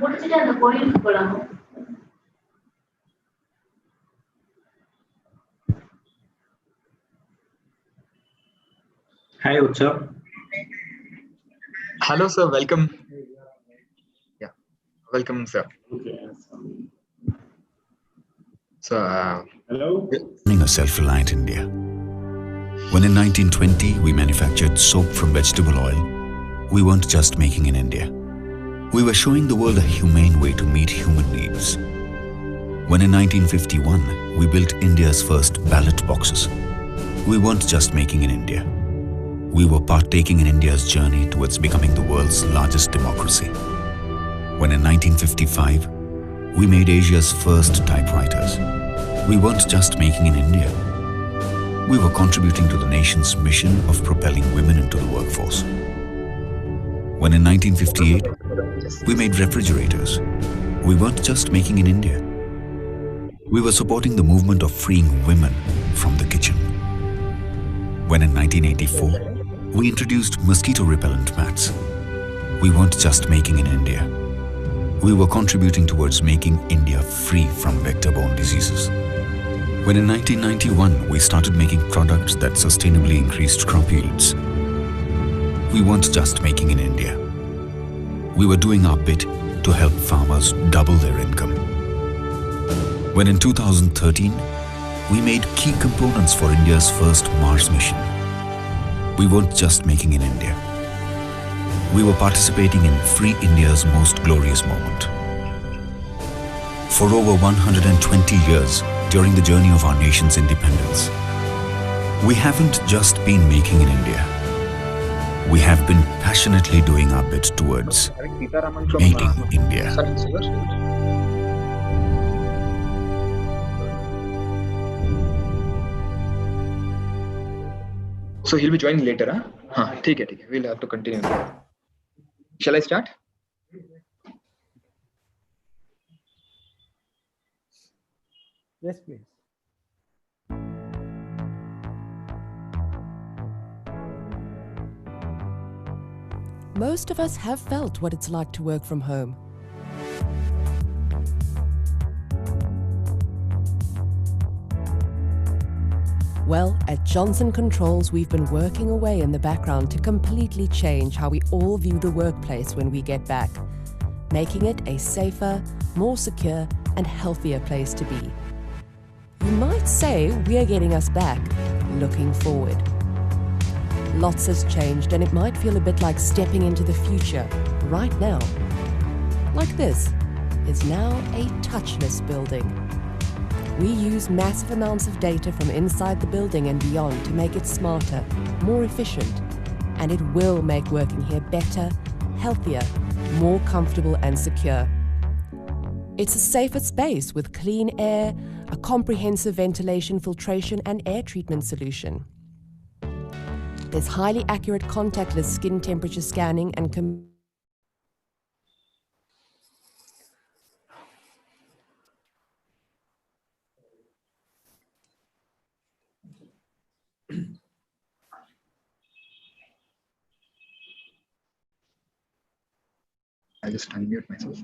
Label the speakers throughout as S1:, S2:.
S1: முடிச்சிட்டு அந்த கோயிலுக்கு போலாம்.
S2: Hi, Utsav.
S3: Hello, sir. Welcome. Yeah, welcome, sir.
S2: Okay.
S3: So,
S2: Hello.
S4: Running a self-reliant India. When in 1920 we manufactured soap from vegetable oil, we weren't just making in India. We were showing the world a humane way to meet human needs. When in 1951 we built India's first ballot boxes, we weren't just making in India. We were partaking in India's journey towards becoming the world's largest democracy. When in 1955 we made Asia's first typewriters, we weren't just making in India. We were contributing to the nation's mission of propelling women into the workforce. When in 1958 we made refrigerators, we weren't just making in India. We were supporting the movement of freeing women from the kitchen. When in 1984 we introduced mosquito repellent mats, we weren't just making in India. We were contributing towards making India free from vector-borne diseases. When in 1991 we started making products that sustainably increased crop yields, we weren't just making in India. We were doing our bit to help farmers double their income. When in 2013 we made key components for India's first Mars mission, we weren't just making in India. We were participating in Free India's most glorious moment. For over 120 years, during the journey of our nation's independence, we haven't just been making in India. We have been passionately doing our bit towards making India.
S3: So he'll be joining later, huh? ठीक है. We'll have to continue. Shall I start?
S5: Yes, please.
S6: Most of us have felt what it's like to work from home. Well, at Johnson Controls, we've been working away in the background to completely change how we all view the workplace when we get back, making it a safer, more secure, and healthier place to be. You might say we're getting us back, looking forward. Lots has changed, and it might feel a bit like stepping into the future right now. Like this is now a touchless building. We use massive amounts of data from inside the building and beyond to make it smarter, more efficient, and it will make working here better, healthier, more comfortable and secure. It's a safer space with clean air, a comprehensive ventilation, filtration and air treatment solution. There's highly accurate contactless skin temperature scanning and
S3: I'll just unmute myself.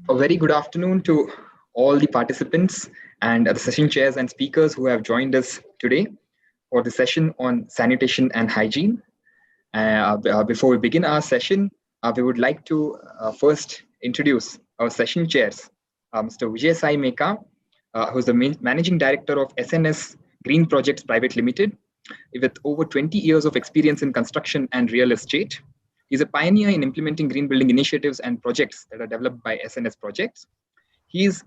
S3: A very good afternoon to all the participants and the session chairs and speakers who have joined us today for the session on sanitation and hygiene. Before we begin our session, we would like to first introduce our session chairs, Mr. Vijay Sai Meka, who is the Managing Director of SNS Green Projects Private Limited, with over 20 years of experience in construction and real estate. He's a pioneer in implementing green building initiatives and projects that are developed by SNS projects. He is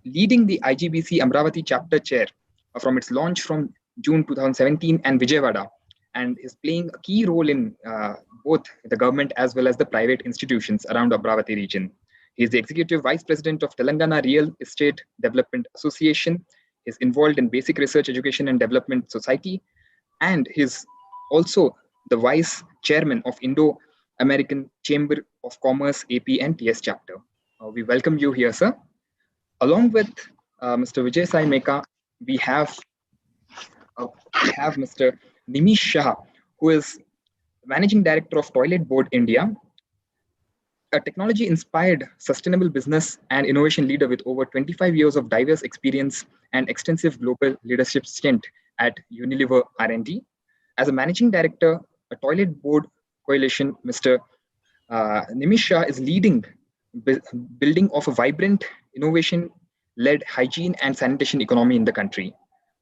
S3: leading the IGBC Amravati chapter chair from its launch from June 2017 and Vijayawada, and is playing a key role in both the government as well as the private institutions around Amravati region. He is the Executive Vice President of Telangana Real Estate Development Association. He is involved in Basic Research Education and Development Society, and he is also the Vice Chairman of Indo-American Chamber of Commerce AP and TS chapter. We welcome you here, sir. Along with Mr. Vijay Sai Meka, we have Mr. Nimish Shah, who is Managing Director of Toilet Board India, a technology inspired sustainable business and innovation leader with over 25 years of diverse experience and extensive global leadership stint at Unilever R&D. As a managing director, a toilet board coalition, Mr. Nimish Shah is leading building of a vibrant, innovation-led hygiene and sanitation economy in the country,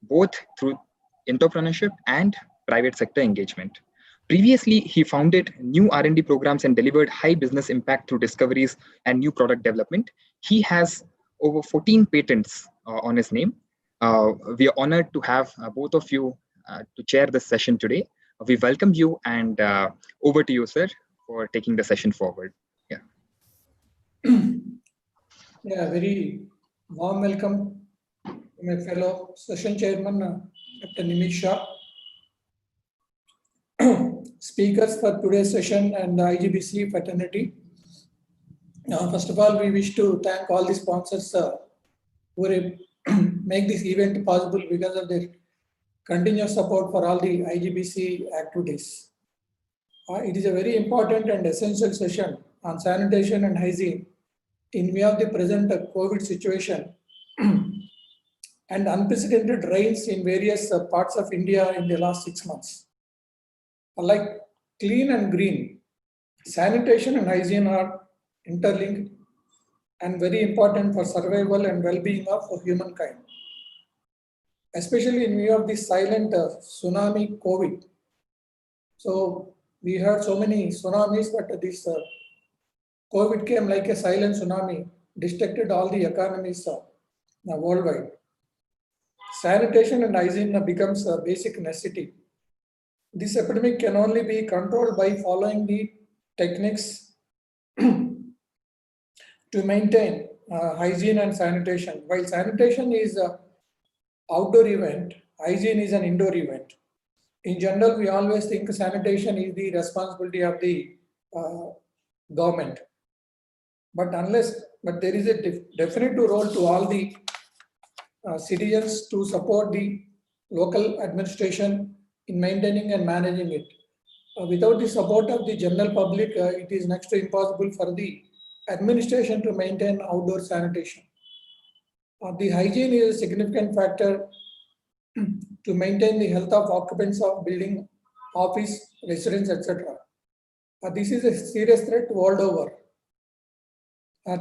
S3: both through entrepreneurship and private sector engagement. Previously, he founded new R&D programs and delivered high business impact through discoveries and new product development. He has over 14 patents on his name. We are honored to have both of you to chair this session today. We welcome you, and over to you, sir, for taking the session forward. Yeah.
S1: Yeah, very warm welcome to my fellow session chairman, Dr. Nimish Shah, speakers for today's session, and the IGBC fraternity. First of all, we wish to thank all the sponsors who make this event possible because of their continuous support for all the IGBC activities. It is a very important and essential session on sanitation and hygiene in view of the present COVID situation and unprecedented rains in various parts of India in the last 6 months. Like clean and green, sanitation and hygiene are interlinked and very important for survival and well-being of humankind. Especially in view of the silent tsunami COVID. So we heard so many tsunamis, but this COVID came like a silent tsunami, distracted all the economies worldwide. Sanitation and hygiene becomes a basic necessity. This epidemic can only be controlled by following the techniques to maintain hygiene and sanitation. While sanitation is an outdoor event, hygiene is an indoor event. In general, we always think sanitation is the responsibility of the government. But there is a definite role to all the citizens to support the local administration in maintaining and managing it. Without the support of the general public, it is next to impossible for the administration to maintain outdoor sanitation. The hygiene is a significant factor to maintain the health of occupants of building, office, residence, etc. This is a serious threat world over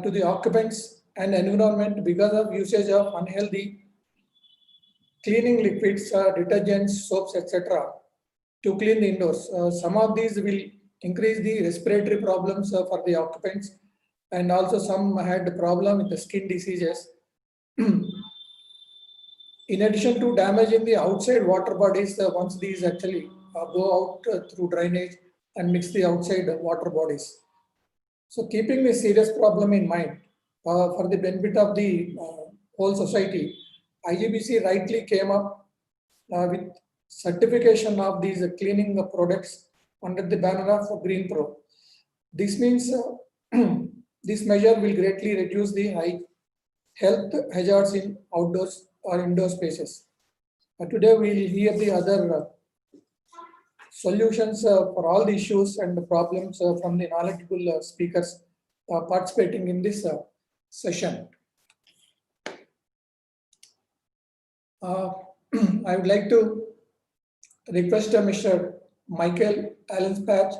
S1: to the occupants and environment because of usage of unhealthy cleaning liquids, detergents, soaps, etc. to clean the indoors. Some of these will increase the respiratory problems for the occupants, and also some had a problem with the skin diseases. In addition to damaging the outside water bodies, once these actually go out through drainage and mix the outside water bodies. So keeping this serious problem in mind, for the benefit of the whole society, IGBC rightly came up with certification of these cleaning products under the banner of Green Pro. This means this measure will greatly reduce the high health hazards in outdoors or indoor spaces. Today we will hear the other solutions for all the issues and the problems from the knowledgeable speakers participating in this session. I would like to request Mr. Michael Allenspatch,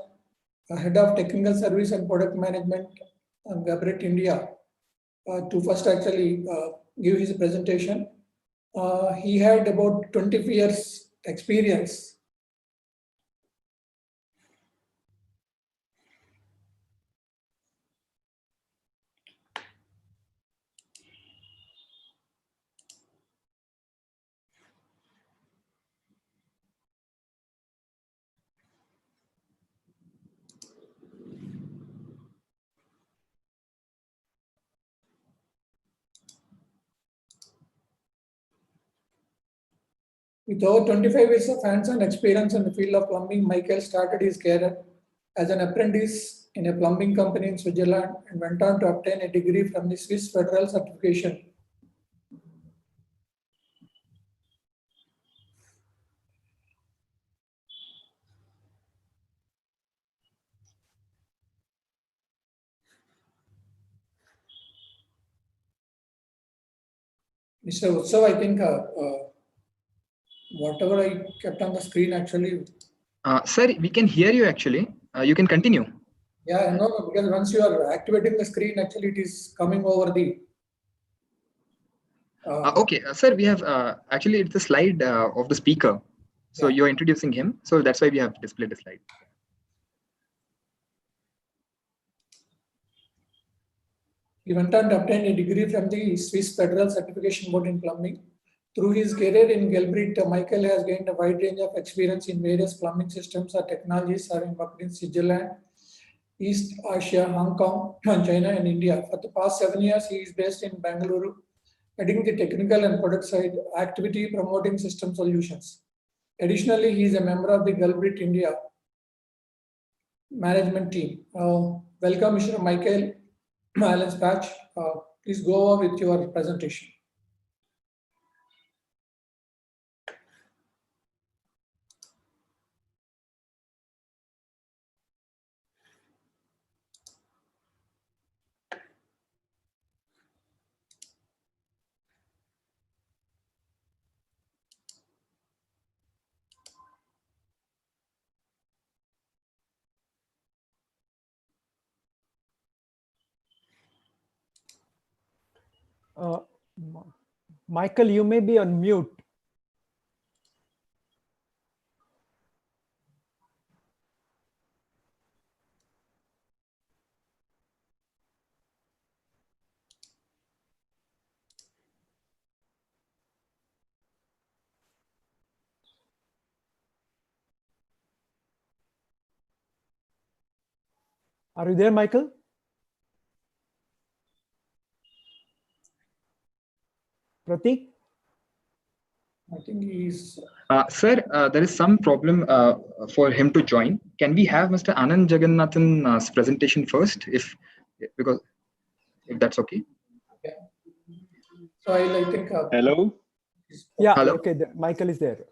S1: Head of Technical Service and Product Management, Gabret India, to first actually give his presentation. He had about 20 years experience With over 25 years of hands-on experience in the field of plumbing, Michael started his career as an apprentice in a plumbing company in Switzerland and went on to obtain a degree from the Swiss Federal Certification. Mr. Utsav, I think whatever I kept on the screen actually,
S3: Sir, we can hear you actually. You can continue.
S1: yeah, no, because once you are activating the screen, actually it is coming over the.
S3: Okay, sir, we have actually it's the slide of the speaker. So
S1: Yeah.
S3: you're introducing him. So that's why we have displayed the slide.
S1: He went on to obtain a degree from the Swiss Federal Certification Board in plumbing. Through his career in Gelbrit, Michael has gained a wide range of experience in various plumbing systems or technologies, having worked in Switzerland, East Asia, Hong Kong, China, and India. For the past 7 years, he is based in Bangalore, heading the technical and product side activity promoting system solutions. Additionally, he is a member of the Gelbrit India management team. Welcome, Mr. Michael Alan Spatch. Please go over with your presentation.
S5: Michael, you may be on mute. Are you there, Michael? Pratik?
S1: I think he's.
S3: Sir, there is some problem for him to join. Can we have Mr. Anand Jagannathan's presentation first, if that's okay?
S1: Yeah. So I think.
S2: Hello.
S5: Yeah,
S3: Hello?
S5: okay, Michael is there.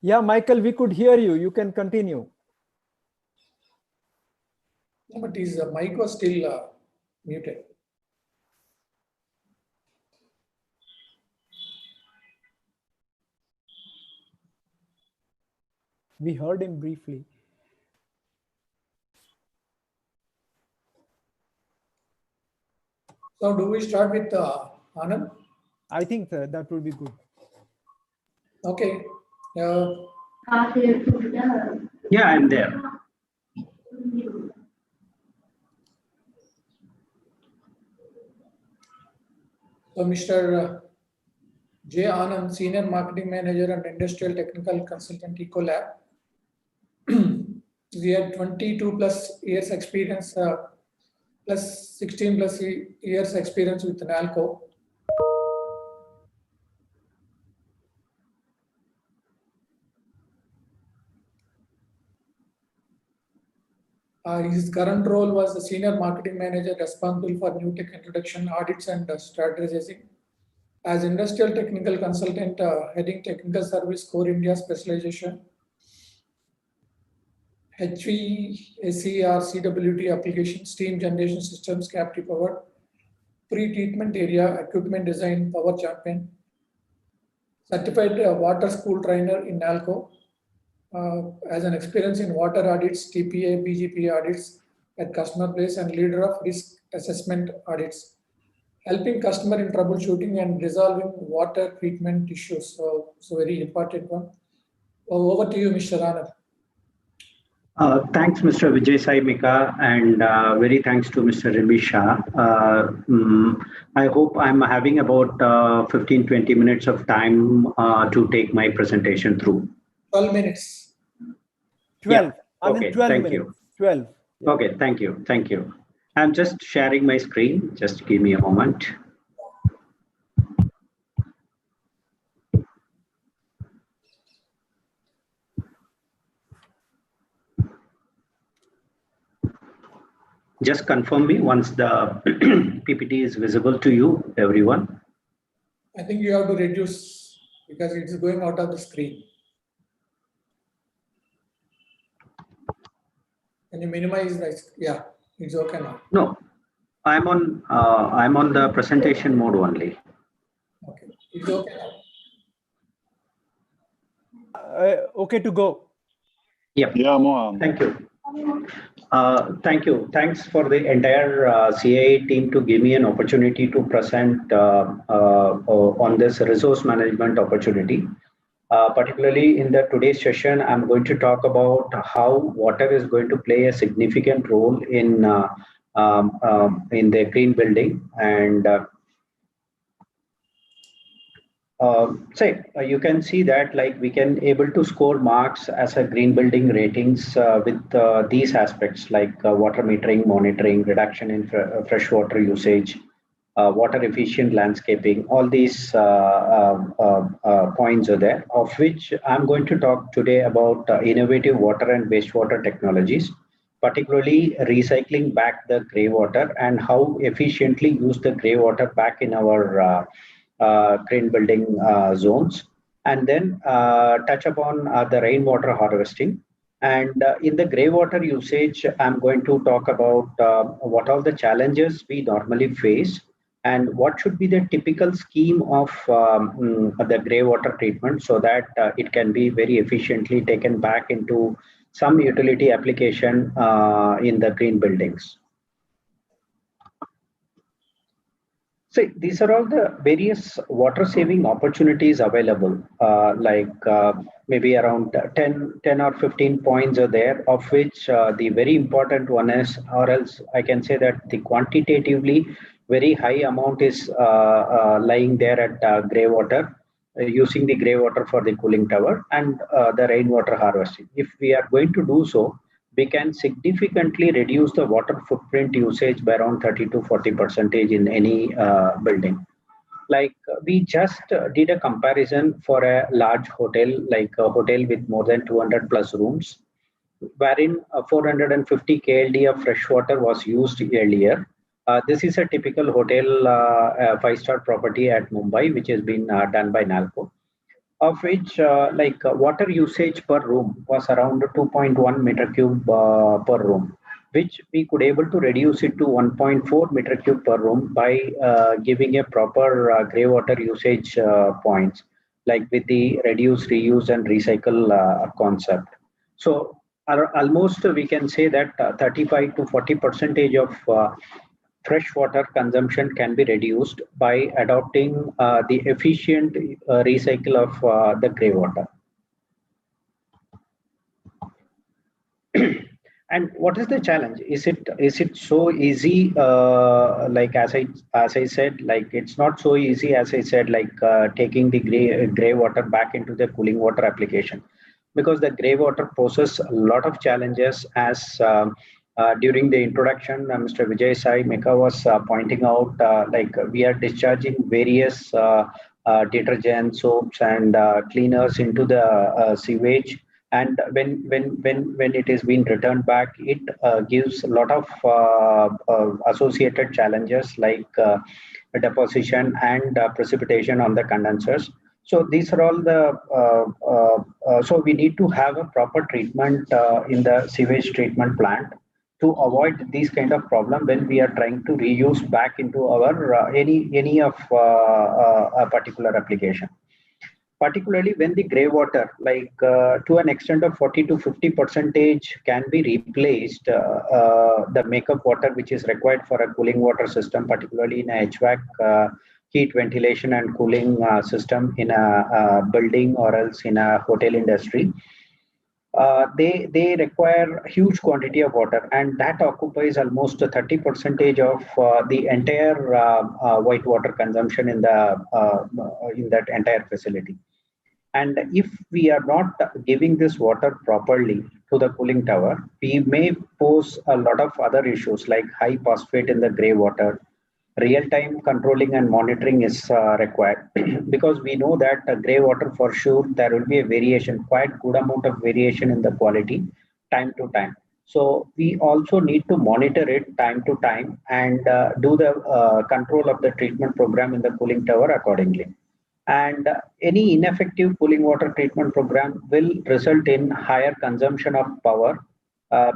S5: Yeah, Michael, we could hear you. You can continue.
S1: No, but his mic was still muted.
S5: We heard him briefly.
S1: So do we start with Anand?
S5: I think that would be good.
S1: Okay.
S2: Yeah, I'm there.
S1: So Mr. J. Anand, Senior Marketing Manager and Industrial Technical Consultant, Ecolab. We had 22 plus years experience, plus 16 plus years experience with NALCO. His current role was the Senior Marketing Manager responsible for new tech introduction, audits and strategizing. As Industrial Technical Consultant, heading Technical Service Core India Specialization, HVACR, CWT application, steam generation systems, captive power, pre-treatment area, equipment design, power champion, certified water school trainer in NALCO, as an experience in water audits, TPA, BGP audits at customer place and leader of risk assessment audits, helping customer in troubleshooting and resolving water treatment issues. So very important one. Over to you, Mr. Anand.
S2: Thanks, Mr. Vijay Sai Mika, and very thanks to Mr. Rimisha. I hope I'm having about 15-20 minutes of time to take my presentation through.
S1: 12 minutes.
S5: 12.
S2: Yeah.
S5: I mean,
S2: Okay,
S5: 12
S2: thank
S5: minutes.
S2: you.
S5: 12. Yeah.
S2: Okay, thank you. Thank you. I'm just sharing my screen. Just give me a moment. Just confirm me once the PPT is visible to you, everyone.
S1: I think you have to reduce because it is going out of the screen. Can you minimize this? Yeah. It's okay now.
S2: No, I'm on the presentation mode only.
S1: Okay, it's okay now.
S5: Okay to go.
S2: Yep.
S7: Yeah, Mohan.
S2: Thank you. Thank you. Thanks for the entire CII team to give me an opportunity to present on this resource management opportunity. Particularly in the today's session, I'm going to talk about how water is going to play a significant role in the green building. And you can see that like we can able to score marks as a green building ratings with these aspects like water metering, monitoring, reduction in fresh water usage, water efficient landscaping. All these points are there, of which I'm going to talk today about innovative water and wastewater technologies, particularly recycling back the grey water and how efficiently use the grey water back in our green building zones, and then touch upon the rainwater harvesting. And in the grey water usage, I'm going to talk about what are the challenges we normally face and what should be the typical scheme of the grey water treatment so that it can be very efficiently taken back into some utility application in the green buildings. So these are all the various water saving opportunities available, maybe around 10 or 15 points are there, of which the very important one is, or else I can say that the quantitatively very high amount is lying there at grey water, using the grey water for the cooling tower and the rainwater harvesting. If we are going to do so, we can significantly reduce the water footprint usage by around 30 to 40% in any building. Like we just did a comparison for a large hotel, like a hotel with more than 200 plus rooms, wherein 450 KLD of fresh water was used earlier. This is a typical hotel 5-star property at Mumbai, which has been done by NALCO, of which water usage per room was around 2.1 meter cube per room, which we could able to reduce it to 1.4 meter cube per room by giving a proper grey water usage points, like with the reduce, reuse and recycle concept. So almost we can say that 35 to 40% of fresh water consumption can be reduced by adopting the efficient recycle of the grey water. And what is the challenge? Is it so easy? Like as I said, like it's not so easy as I said, like taking the grey water back into the cooling water application, because the grey water poses a lot of challenges as during the introduction, Mr. Vijay Sai Meka was pointing out, like we are discharging various detergents, soaps, and cleaners into the sewage, and when it is being returned back, it gives a lot of associated challenges like deposition and precipitation on the condensers. So these are all the so we need to have a proper treatment in the sewage treatment plant to avoid these kind of problem when we are trying to reuse back into our any of a particular application. Particularly when the grey water, like to an extent of 40 to 50% can be replaced, the makeup water which is required for a cooling water system, particularly in a HVAC heat ventilation and cooling system in a building or else in a hotel industry. They require huge quantity of water, and that occupies almost 30% of the entire white water consumption in that entire facility. And if we are not giving this water properly to the cooling tower, we may pose a lot of other issues like high phosphate in the grey water. Real-time controlling and monitoring is required because we know that grey water, for sure there will be a variation, quite good amount of variation in the quality time to time. So we also need to monitor it time to time and do the control of the treatment program in the cooling tower accordingly. And any ineffective cooling water treatment program will result in higher consumption of power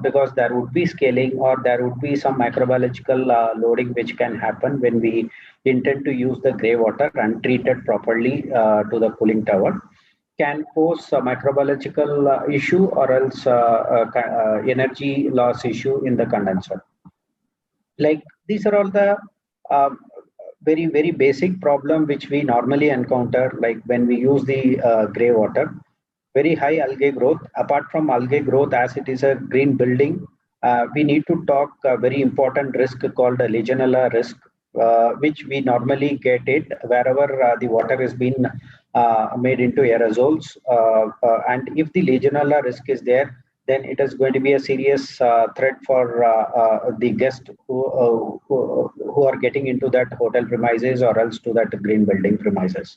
S2: because there would be scaling or there would be some microbiological loading which can happen when we intend to use the grey water and treat it properly to the cooling tower, can pose a microbiological issue or else energy loss issue in the condenser. Like these are all the very basic problem which we normally encounter, like when we use the grey water. Very high algae growth. Apart from algae growth, as it is a green building, we need to talk a very important risk called a Legionella risk, which we normally get it wherever the water is being made into aerosols. And if the Legionella risk is there, then it is going to be a serious threat for the guests who are getting into that hotel premises or else to that green building premises.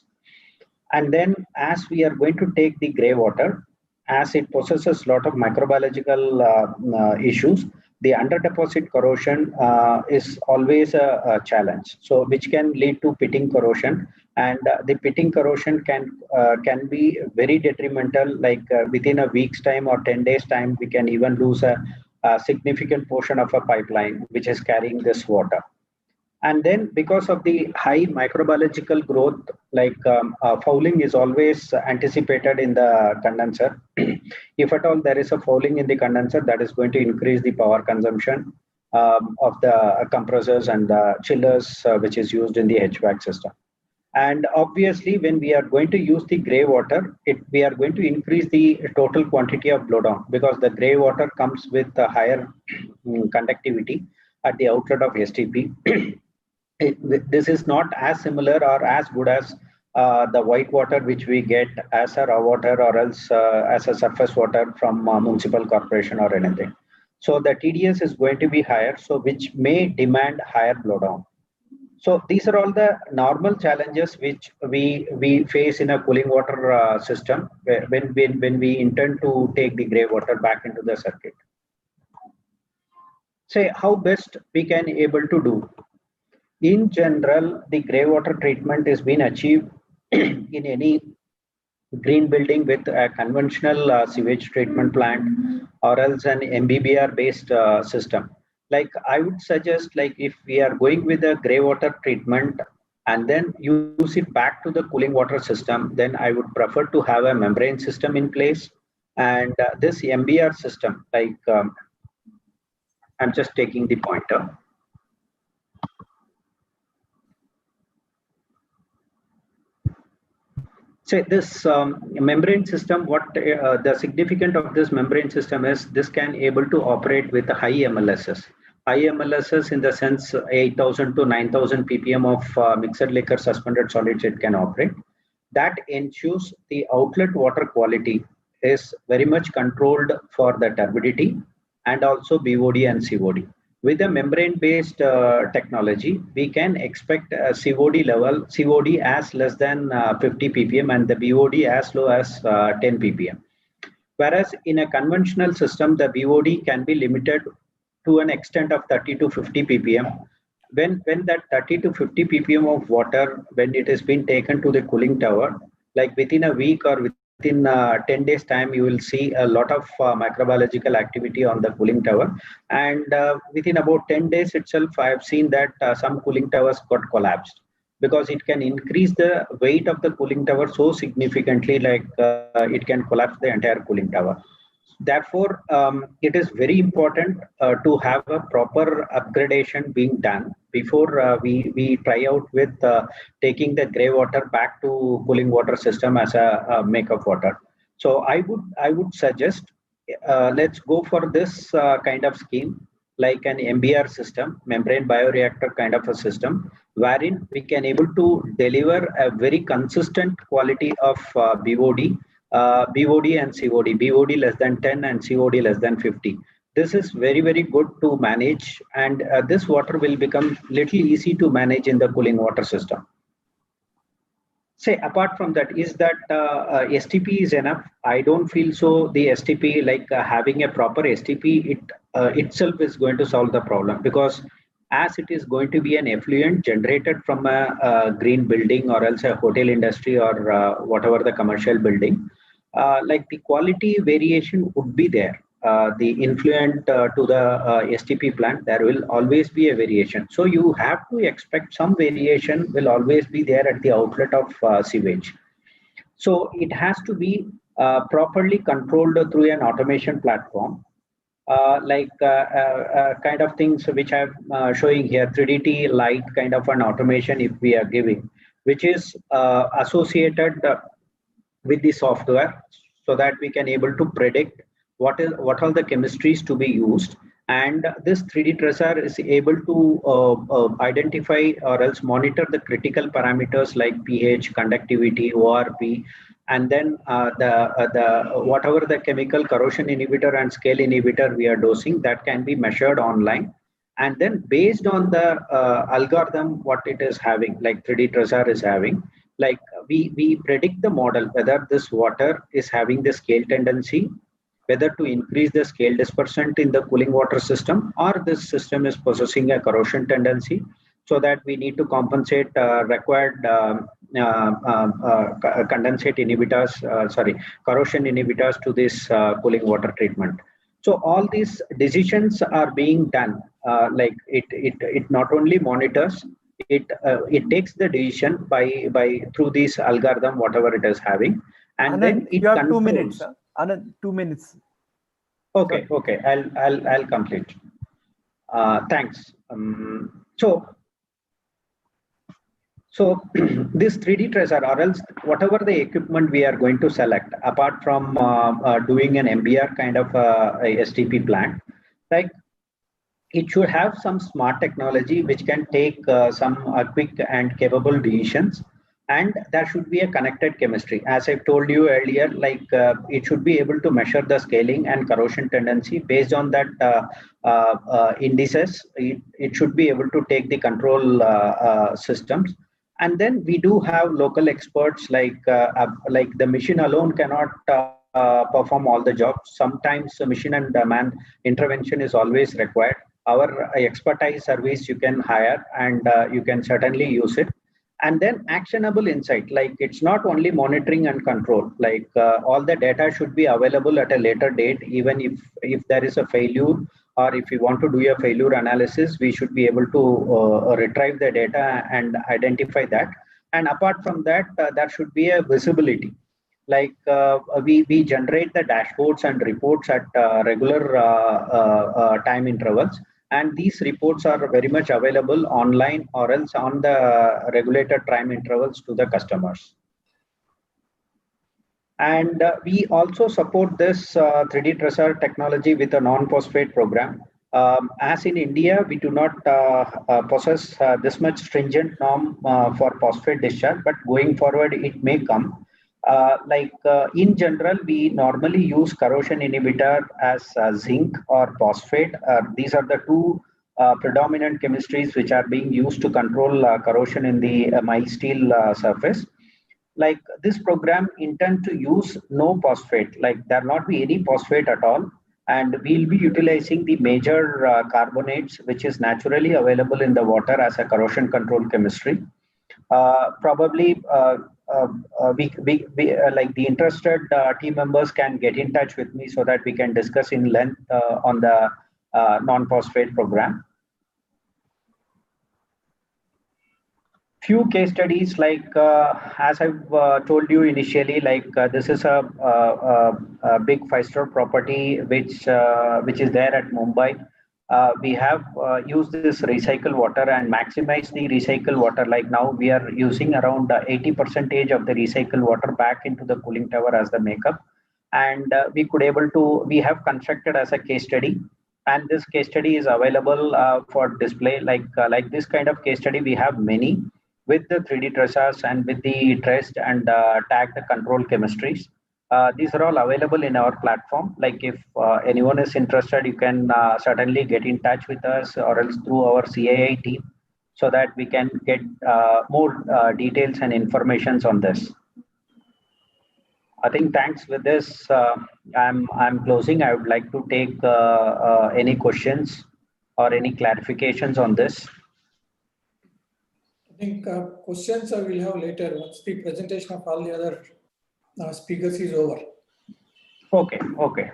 S2: And then as we are going to take the grey water, as it possesses a lot of microbiological issues, the under deposit corrosion is always a challenge. So which can lead to pitting corrosion, and the pitting corrosion can be very detrimental. Like within a week's time or 10 days time, we can even lose a significant portion of a pipeline which is carrying this water. And then because of the high microbiological growth, like fouling is always anticipated in the condenser. If at all there is a fouling in the condenser, that is going to increase the power consumption of the compressors and the chillers, which is used in the HVAC system. And obviously, when we are going to use the grey water, we are going to increase the total quantity of blowdown, because the grey water comes with a higher conductivity at the outlet of STP. This is not as similar or as good as the white water which we get as a raw water or else as a surface water from municipal corporation or anything. So the TDS is going to be higher, so which may demand higher blowdown. So these are all the normal challenges which we face in a cooling water system when we intend to take the grey water back into the circuit. Say how best we can able to do. In general, the grey water treatment is being achieved in any green building with a conventional sewage treatment plant or else an MBBR based system. Like I would suggest, like if we are going with a grey water treatment and then use it back to the cooling water system, then I would prefer to have a membrane system in place. And this MBR system, like I'm just taking the pointer. So this membrane system, what the significance of this membrane system is, this can able to operate with high MLSs. High MLSs in the sense 8,000 to 9,000 ppm of mixed liquor suspended solids it can operate. That ensures the outlet water quality is very much controlled for the turbidity and also BOD and COD. With a membrane-based technology, we can expect a COD level, COD as less than 50 ppm and the BOD as low as 10 ppm. Whereas in a conventional system, the BOD can be limited to an extent of 30 to 50 ppm. When that 30 to 50 ppm of water, when it has been taken to the cooling tower, like within a week or within 10 days time, you will see a lot of microbiological activity on the cooling tower. And within about 10 days itself, I have seen that some cooling towers got collapsed, because it can increase the weight of the cooling tower so significantly, like it can collapse the entire cooling tower. Therefore, it is very important to have a proper upgradation being done before we try out with taking the grey water back to cooling water system as a makeup water. So I would suggest let's go for this kind of scheme, like an MBR system, membrane bioreactor kind of a system, wherein we can able to deliver a very consistent quality of BOD. BOD and COD, BOD less than 10 and COD less than 50. This is very good to manage, and this water will become little easy to manage in the cooling water system. Say apart from that, is that STP is enough? I don't feel so. The STP, like having a proper STP, itself is going to solve the problem, because as it is going to be an effluent generated from a green building or else a hotel industry or whatever the commercial building, like the quality variation would be there. the influent to the STP plant, there will always be a variation. So you have to expect some variation will always be there at the outlet of sewage. So it has to be properly controlled through an automation platform, kind of things which I'm showing here, 3DT light kind of an automation if we are giving, which is associated with the software, so that we can able to predict what are the chemistries to be used, and this 3D tracer is able to identify or else monitor the critical parameters like pH, conductivity, ORP, and then the whatever the chemical corrosion inhibitor and scale inhibitor we are dosing, that can be measured online. And then based on the algorithm what it is having, like 3D tracer is having, like we predict the model whether this water is having the scale tendency, whether to increase the scale dispersant in the cooling water system, or this system is possessing a corrosion tendency, so that we need to compensate required condensate inhibitors, corrosion inhibitors to this cooling water treatment. So all these decisions are being done, like it not only monitors, it takes the decision by through this algorithm whatever it is having, and
S5: Anand,
S2: then it
S5: you have
S2: controls.
S5: 2 minutes. Anand, 2 minutes.
S2: Okay, okay, I'll complete. Thanks. So this 3D tracer, or else whatever the equipment we are going to select, apart from doing an MBR kind of a STP plant, like it should have some smart technology which can take some quick and capable decisions, and there should be a connected chemistry. As I've told you earlier, like it should be able to measure the scaling and corrosion tendency. Based on that indices, it should be able to take the control systems. And then we do have local experts, like the machine alone cannot perform all the jobs. Sometimes machine and man intervention is always required. Our expertise service you can hire, and you can certainly use it. And then actionable insight, like it's not only monitoring and control, like all the data should be available at a later date. Even if there is a failure, or if you want to do a failure analysis, we should be able to retrieve the data and identify that. And apart from that, there should be a visibility. Like we generate the dashboards and reports at regular time intervals, and these reports are very much available online or else on the regulated time intervals to the customers. And we also support this 3D tracer technology with a non-phosphate program. As in India, we do not possess this much stringent norm for phosphate discharge, but going forward, it may come. In general, we normally use corrosion inhibitor as zinc or phosphate. These are the two predominant chemistries which are being used to control corrosion in the mild steel surface. Like this program intend to use no phosphate, like there not be any phosphate at all, and we'll be utilizing the major carbonates which is naturally available in the water as a corrosion control chemistry. Probably like the interested team members can get in touch with me so that we can discuss in length on the non-phosphate program. Few case studies, like as I've told you initially, like this is a big 5-star property which is there at Mumbai. We have used this recycled water and maximize the recycled water. Like now we are using around 80% of the recycled water back into the cooling tower as the makeup. And we have constructed as a case study, and this case study is available for display. Like this kind of case study, we have many with the 3D tracers and with the traced and tagged control chemistries. These are all available in our platform. Like if anyone is interested, you can certainly get in touch with us or else through our CAI team, so that we can get more details and informations on this. I think thanks. With this, I'm closing. I would like to take any questions or any clarifications on this.
S1: I think questions I will have later once the presentation of all the other speakers is over.
S2: Okay, okay.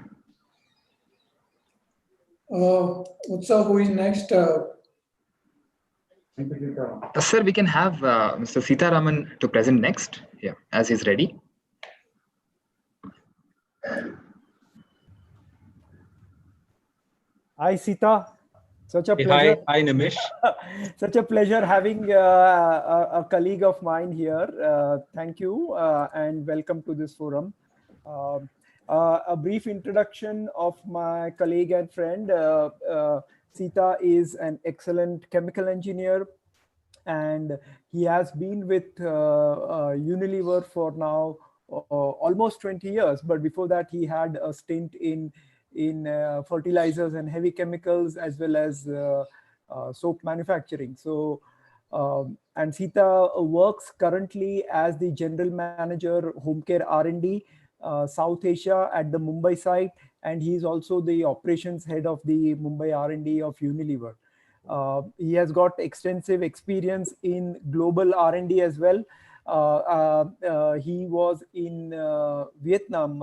S1: Utsav, who is next?
S3: Sir, we can have Mr. Sitaraman to present next, yeah, as he's ready.
S5: Hi, Sita. Such a pleasure.
S7: Hi, Nimish.
S5: Such a pleasure having a colleague of mine here. Thank you and welcome to this forum. A brief introduction of my colleague and friend. Sita is an excellent chemical engineer, and he has been with Unilever for now almost 20 years. But before that, he had a stint in fertilizers and heavy chemicals, as well as soap manufacturing. So, and Sita works currently as the general manager, home care R&D, South Asia at the Mumbai site, and he is also the operations head of the Mumbai R&D of Unilever. He has got extensive experience in global R&D as well. He was in Vietnam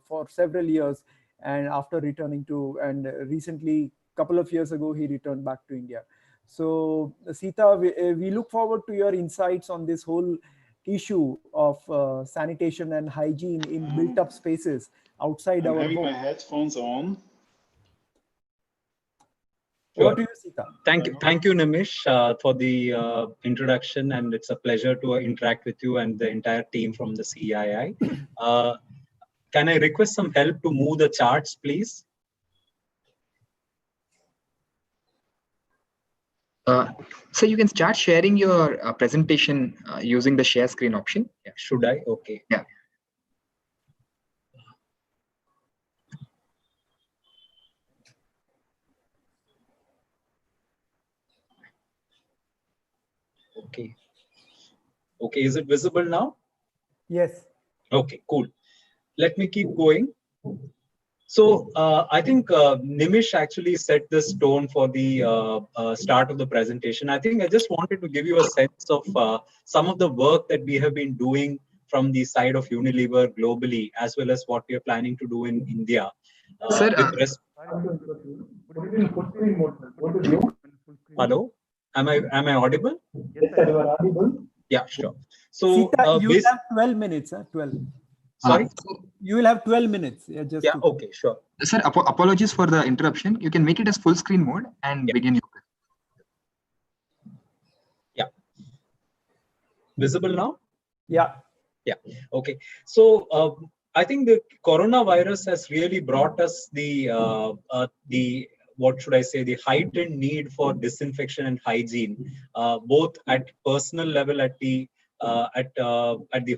S5: for several years, and after returning to, and recently, couple of years ago, he returned back to India. So, Sita, we look forward to your insights on this whole issue of sanitation and hygiene in built-up spaces outside our
S8: having
S5: home.
S8: my headphones on.
S5: Over to you, Sita.
S7: Thank you, Nimish, for the introduction, and it's a pleasure to interact with you and the entire team from the CII. Can I request some help to move the charts, please?
S3: So you can start sharing your presentation using the share screen option.
S7: Yeah, should I? Okay.
S3: Yeah.
S7: Okay. Okay, is it visible now?
S5: Yes.
S7: Okay, cool. Let me keep going. So I think Nimish actually set this tone for the start of the presentation. I think I just wanted to give you a sense of some of the work that we have been doing from the side of Unilever globally, as well as what we are planning to do in India.
S3: Sir,
S7: hello, am I audible?
S5: Yes, sir, you are audible.
S7: Yeah, sure. So
S5: Sita, you will have 12 minutes. 12.
S7: Sorry?
S5: You will have 12 minutes. Yeah,
S7: okay, sure.
S3: Sir, apologies for the interruption. You can make it as full screen mode and begin your.
S7: Yeah. Visible now?
S5: Yeah.
S7: Yeah. Okay. So I think the coronavirus has really brought us the what should I say, the heightened need for disinfection and hygiene, both at personal level, at the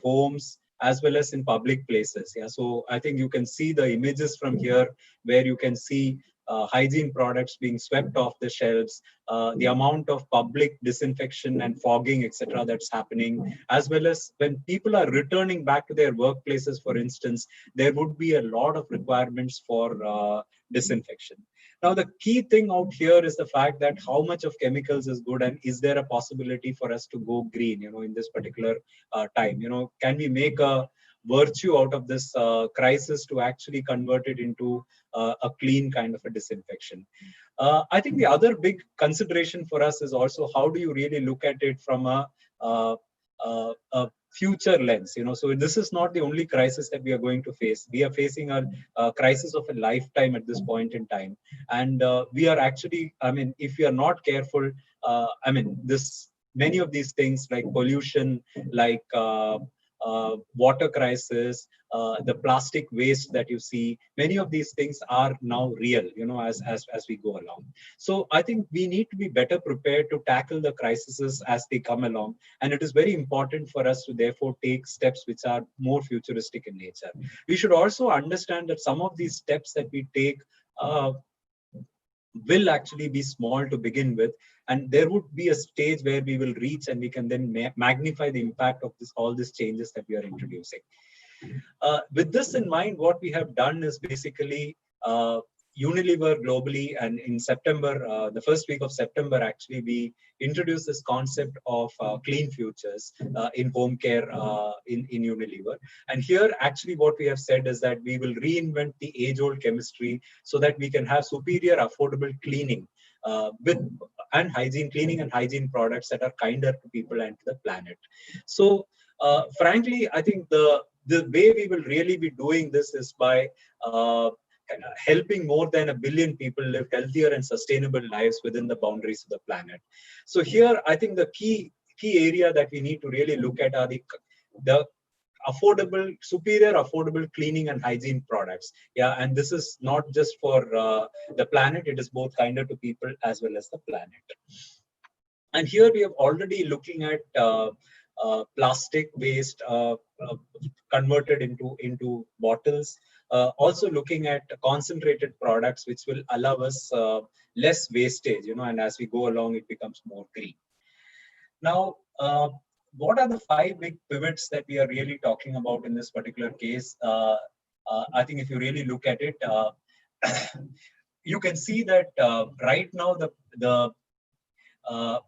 S7: homes, as well as in public places. Yeah, so I think you can see the images from here, where you can see hygiene products being swept off the shelves, the amount of public disinfection and fogging, etc., that's happening, as well as when people are returning back to their workplaces, for instance, there would be a lot of requirements for disinfection. Now, the key thing out here is the fact that how much of chemicals is good, and is there a possibility for us to go green, in this particular time? Can we make a virtue out of this crisis to actually convert it into a clean kind of a disinfection? I think the other big consideration for us is also, how do you really look at it from a future lens? So this is not the only crisis that we are going to face. We are facing a crisis of a lifetime at this point in time, and we are actually, if we are not careful, many of these things like pollution, like water crisis, the plastic waste that you see, many of these things are now real, as we go along. So I think we need to be better prepared to tackle the crises as they come along. And it is very important for us to therefore take steps which are more futuristic in nature. We should also understand that some of these steps that we take will actually be small to begin with, and there would be a stage where we will reach and we can then magnify the impact of all these changes that we are introducing. With this in mind, what we have done is basically Unilever globally, and in September, the first week of September, actually, we introduced this concept of clean futures in home care in Unilever. And here, actually, what we have said is that we will reinvent the age-old chemistry so that we can have superior, affordable cleaning and hygiene, cleaning and hygiene products that are kinder to people and to the planet. So, frankly, I think the way we will really be doing this is by helping more than 1 billion people live healthier and sustainable lives within the boundaries of the planet. So here, I think the key area that we need to really look at are the affordable, superior affordable cleaning and hygiene products. Yeah, and this is not just for the planet, it is both kinder to people as well as the planet. And here we have already looking at plastic waste converted into bottles. Also looking at concentrated products, which will allow us less wastage, and as we go along, it becomes more green. Now, what are the 5 big pivots that we are really talking about in this particular case? I think if you really look at it, you can see that right now the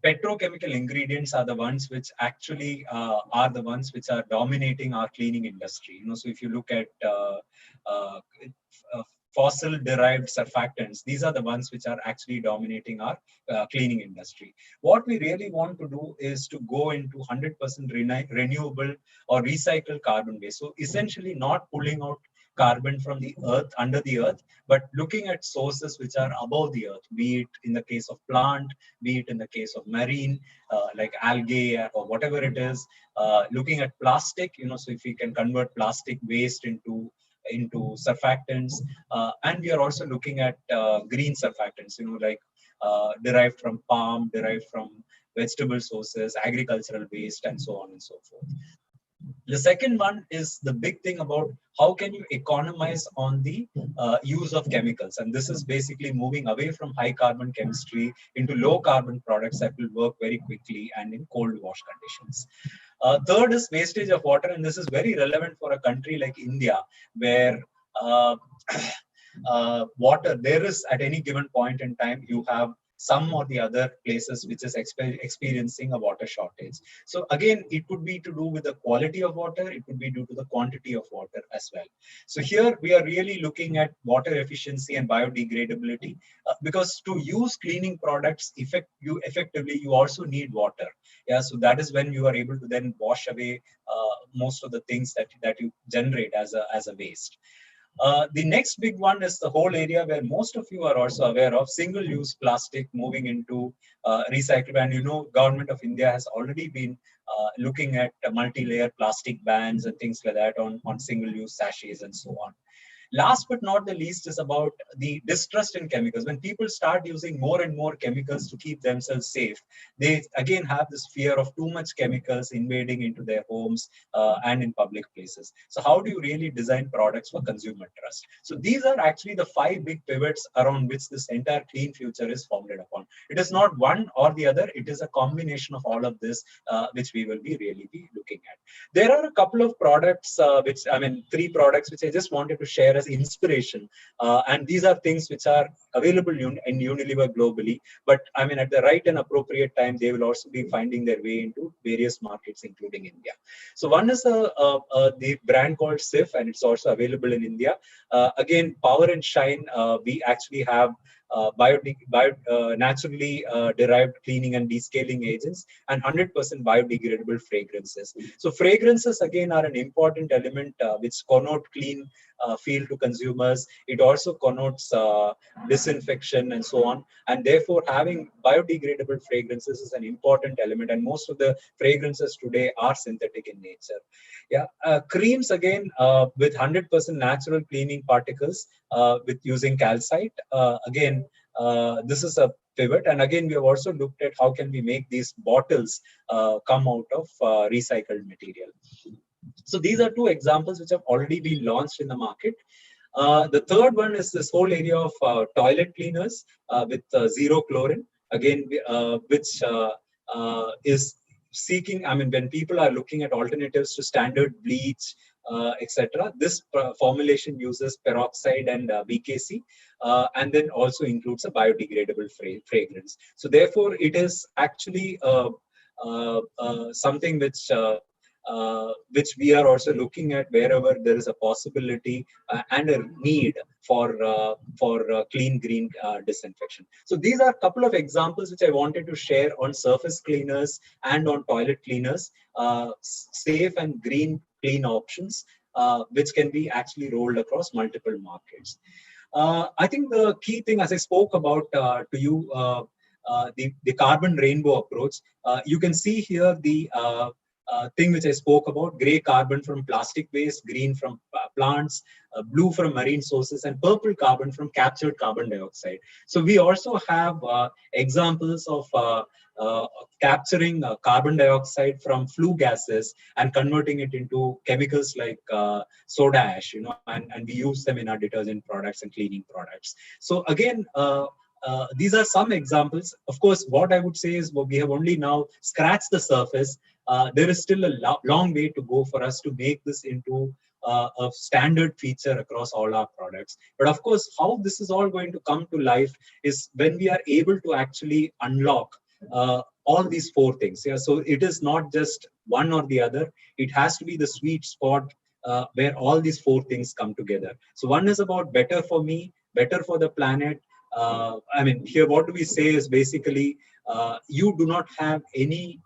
S7: petrochemical ingredients are the ones which actually are the ones which are dominating our cleaning industry. So if you look at fossil derived surfactants, these are the ones which are actually dominating our cleaning industry. What we really want to do is to go into 100% renewable or recycled carbon base. So essentially not pulling out carbon from the earth, under the earth, but looking at sources which are above the earth, be it in the case of plant, be it in the case of marine, like algae or whatever it is, looking at plastic, so if we can convert plastic waste into surfactants, and we are also looking at green surfactants, like derived from palm, derived from vegetable sources, agricultural waste, and so on and so forth. The second one is the big thing about how can you economize on the use of chemicals. And this is basically moving away from high carbon chemistry into low carbon products that will work very quickly and in cold wash conditions. Third is wastage of water. And this is very relevant for a country like India, where water, there is at any given point in time, you have some or the other places which is experiencing a water shortage. So again, it could be to do with the quality of water, it could be due to the quantity of water as well. So here we are really looking at water efficiency and biodegradability, because to use cleaning products effectively, you also need water. Yeah, so that is when you are able to then wash away most of the things that you generate as a waste. The next big one is the whole area where most of you are also aware of, single-use plastic moving into recyclable. And Government of India has already been looking at multi-layer plastic bans and things like that on single-use sachets and so on. Last but not the least is about the distrust in chemicals. When people start using more and more chemicals to keep themselves safe, they again have this fear of too much chemicals invading into their homes and in public places. So how do you really design products for consumer trust? So these are actually the 5 big pivots around which this entire clean future is founded upon. It is not one or the other, it is a combination of all of this which we will really be looking at. There are a couple of products, 3 products which I just wanted to share as inspiration, and these are things which are available in Unilever globally, but at the right and appropriate time they will also be finding their way into various markets including India. So one is the brand called Sif, and it's also available in India. Again, Power and Shine, we actually have naturally derived cleaning and descaling agents and 100% biodegradable fragrances. So fragrances again are an important element which connote clean feel to consumers. It also connotes disinfection and so on, and therefore having biodegradable fragrances is an important element, and most of the fragrances today are synthetic in nature. Yeah, creams again with 100% natural cleaning particles with using calcite. Again, this is a pivot, and again we have also looked at how can we make these bottles come out of recycled material. So these are 2 examples which have already been launched in the market. The third one is this whole area of toilet cleaners with zero chlorine, again which is seeking, when people are looking at alternatives to standard bleach etc. This formulation uses peroxide and BKC, and then also includes a biodegradable fragrance. So therefore, it is actually something which we are also looking at wherever there is a possibility and a need for clean green disinfection. So these are a couple of examples which I wanted to share on surface cleaners and on toilet cleaners, safe and green clean options, which can be actually rolled across multiple markets. I think the key thing, as I spoke about to you, the carbon rainbow approach, you can see here the thing which I spoke about: gray carbon from plastic waste, green from plants, blue from marine sources, and purple carbon from captured carbon dioxide. So we also have examples of capturing carbon dioxide from flue gases and converting it into chemicals like soda ash, and we use them in our detergent products and cleaning products. So again, these are some examples. Of course, what I would say is we have only now scratched the surface. There is still a long way to go for us to make this into a standard feature across all our products. But of course, how this is all going to come to life is when we are able to actually unlock all these four things. Yeah, so it is not just one or the other. It has to be the sweet spot where all these four things come together. So one is about better for me, better for the planet. I mean, here what do we say is basically you do not have any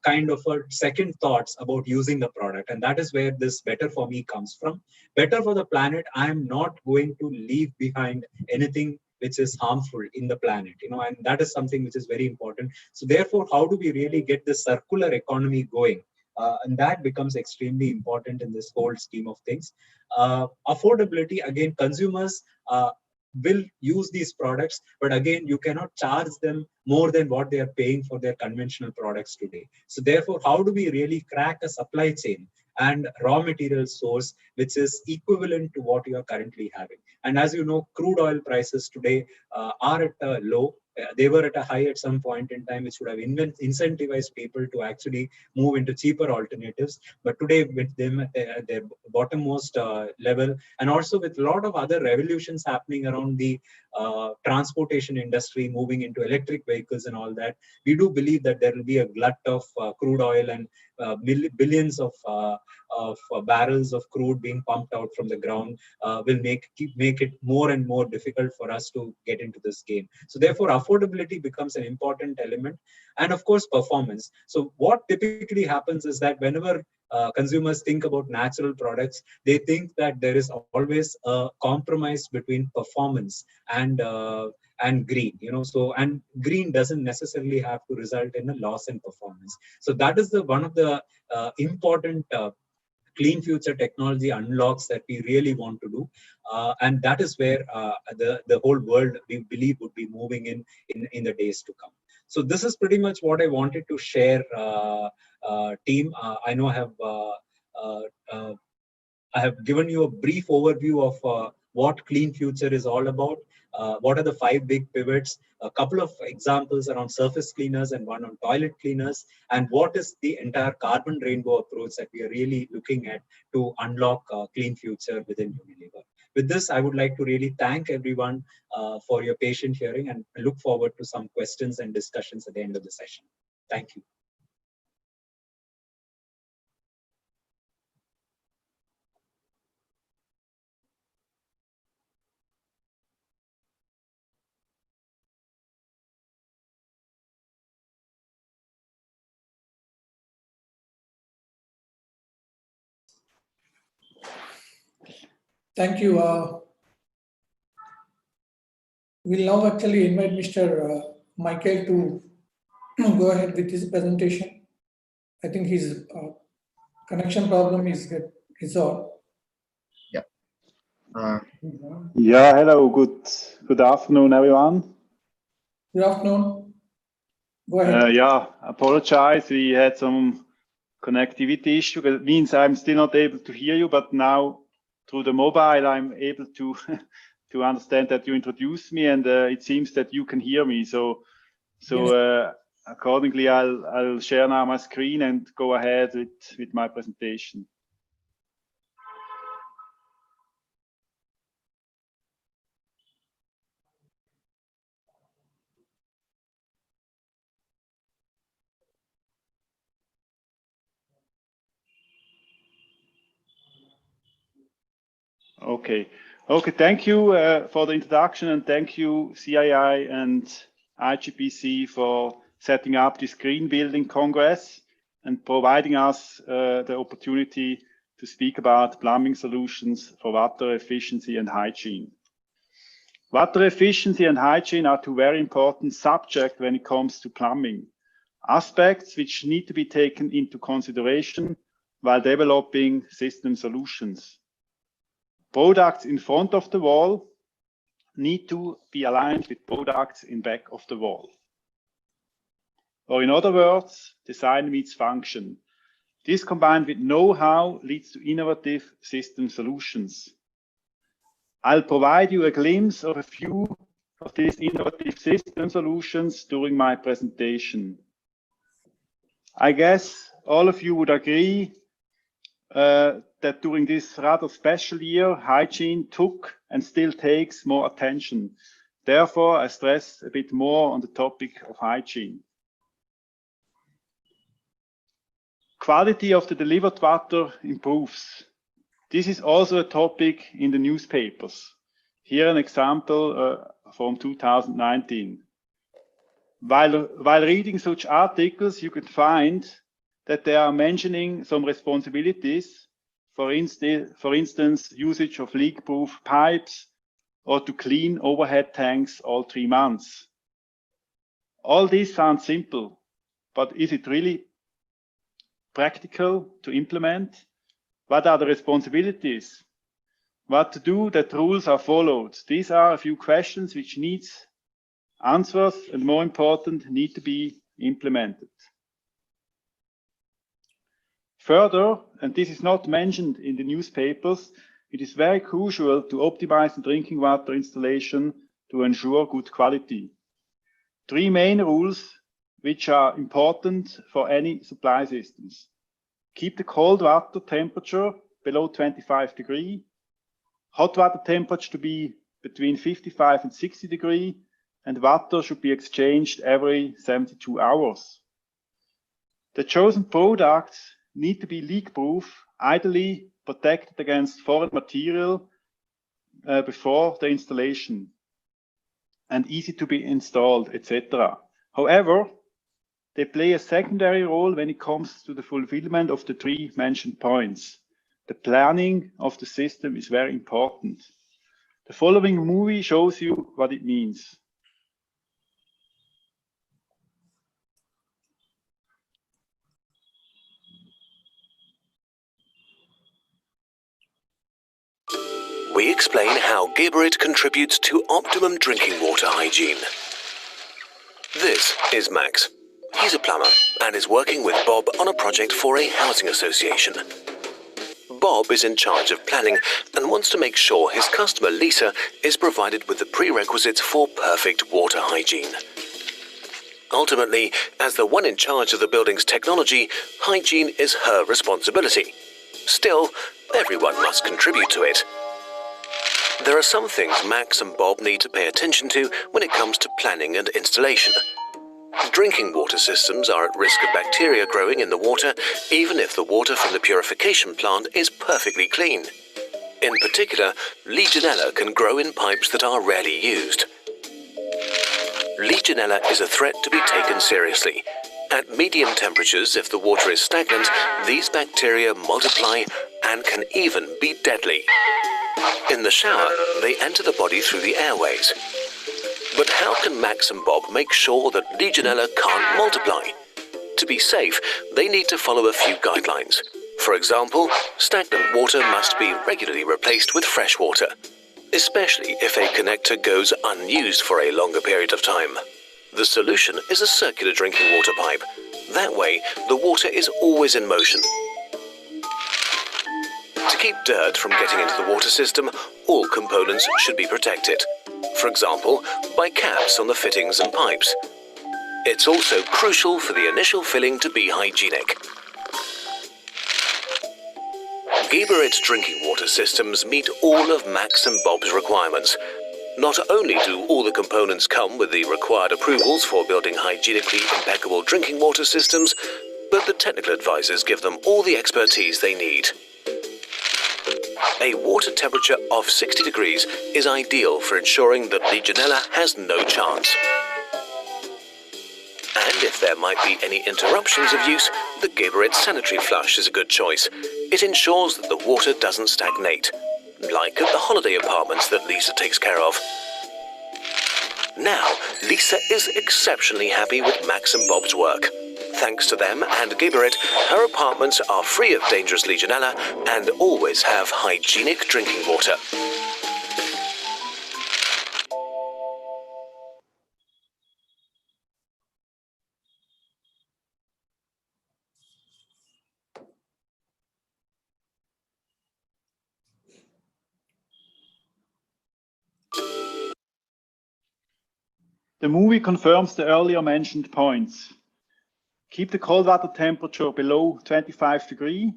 S7: kind of a second thoughts about using the product, and that is where this better for me comes from. Better for the planet, I am not going to leave behind anything which is harmful in the planet, and that is something which is very important. So therefore, how do we really get the circular economy going? And that becomes extremely important in this whole scheme of things. Affordability, again, consumers will use these products, but again, you cannot charge them more than what they are paying for their conventional products today. So therefore, how do we really crack a supply chain and raw material source which is equivalent to what you are currently having? And as you know, crude oil prices today are at a low. They were at a high at some point in time, which would have incentivized people to actually move into cheaper alternatives. But today, with them at their bottommost level, and also with a lot of other revolutions happening around the transportation industry, moving into electric vehicles and all that, we do believe that there will be a glut of crude oil and billions of barrels of crude being pumped out from the ground will make it more and more difficult for us to get into this game. So therefore, affordability becomes an important element, and of course, performance. So what typically happens is that whenever consumers think about natural products, they think that there is always a compromise between performance and green, so, and green doesn't necessarily have to result in a loss in performance. So that is one of the important clean future technology unlocks that we really want to do, and that is where the whole world, we believe, would be moving in the days to come. So this is pretty much what I wanted to share, team. I know I have given you a brief overview of what clean future is all about. What are the 5 big pivots, a couple of examples around surface cleaners and one on toilet cleaners, and what is the entire carbon rainbow approach that we are really looking at to unlock clean future within Unilever. With this, I would like to really thank everyone for your patient hearing, and look forward to some questions and discussions at the end of the session. Thank you.
S1: Thank you. We'll now actually invite Mr. Michael to go ahead with his presentation. I think his connection problem is resolved.
S3: Yeah.
S8: Yeah, hello, good afternoon, everyone.
S1: Good afternoon. Go ahead.
S8: Yeah, apologize. We had some connectivity issue. That means I'm still not able to hear you, but now through the mobile, I'm able to to understand that you introduced me, and it seems that you can hear me. So
S1: Yes.
S8: accordingly, I'll share now my screen and go ahead with my presentation. Okay. Okay, thank you for the introduction, and thank you CII and IGPC for setting up this Green Building Congress and providing us the opportunity to speak about plumbing solutions for water efficiency and hygiene. Water efficiency and hygiene are two very important subjects when it comes to plumbing, aspects which need to be taken into consideration while developing system solutions. Products in front of the wall need to be aligned with products in back of the wall. Or in other words, design meets function. This combined with know-how leads to innovative system solutions. I'll provide you a glimpse of a few of these innovative system solutions during my presentation. I guess all of you would agree that during this rather special year, hygiene took and still takes more attention. Therefore, I stress a bit more on the topic of hygiene. Quality of the delivered water improves. This is also a topic in the newspapers. Here an example from 2019. While reading such articles, you could find that they are mentioning some responsibilities, for instance, usage of leak-proof pipes or to clean overhead tanks all 3 months. All this sounds simple, but is it really practical to implement? What are the responsibilities? What to do that rules are followed? These are a few questions which need answers and, more important, need to be implemented. Further, and this is not mentioned in the newspapers, it is very crucial to optimize the drinking water installation to ensure good quality. 3 main rules which are important for any supply systems. Keep the cold water temperature below 25 degrees, hot water temperature to be between 55 and 60 degrees, and water should be exchanged every 72 hours. The chosen products need to be leak-proof, ideally protected against foreign material before the installation, and easy to be installed, etc. However, they play a secondary role when it comes to the fulfillment of the 3 mentioned points. The planning of the system is very important. The following movie shows you what it means.
S9: We explain how Geberit contributes to optimum drinking water hygiene. This is Max. He's a plumber and is working with Bob on a project for a housing association. Bob is in charge of planning and wants to make sure his customer Lisa is provided with the prerequisites for perfect water hygiene. Ultimately, as the one in charge of the building's technology, hygiene is her responsibility. Still, everyone must contribute to it. There are some things Max and Bob need to pay attention to when it comes to planning and installation. Drinking water systems are at risk of bacteria growing in the water, even if the water from the purification plant is perfectly clean. In particular, Legionella can grow in pipes that are rarely used. Legionella is a threat to be taken seriously. At medium temperatures, if the water is stagnant, these bacteria multiply and can even be deadly. In the shower, they enter the body through the airways. But how can Max and Bob make sure that Legionella can't multiply? To be safe, they need to follow a few guidelines. For example, stagnant water must be regularly replaced with fresh water, especially if a connector goes unused for a longer period of time. The solution is a circular drinking water pipe. That way, the water is always in motion. To keep dirt from getting into the water system, all components should be protected. For example, by caps on the fittings and pipes. It's also crucial for the initial filling to be hygienic. Geberit drinking water systems meet all of Max and Bob's requirements. Not only do all the components come with the required approvals for building hygienically impeccable drinking water systems, but the technical advisors give them all the expertise they need. A water temperature of 60 degrees is ideal for ensuring that Legionella has no chance. And if there might be any interruptions of use, the Geberit sanitary flush is a good choice. It ensures that the water doesn't stagnate, like at the holiday apartments that Lisa takes care of. Now, Lisa is exceptionally happy with Max and Bob's work. Thanks to them and Geberit, her apartments are free of dangerous Legionella and always have hygienic drinking water.
S8: The movie confirms the earlier mentioned points. Keep the cold water temperature below 25 degrees.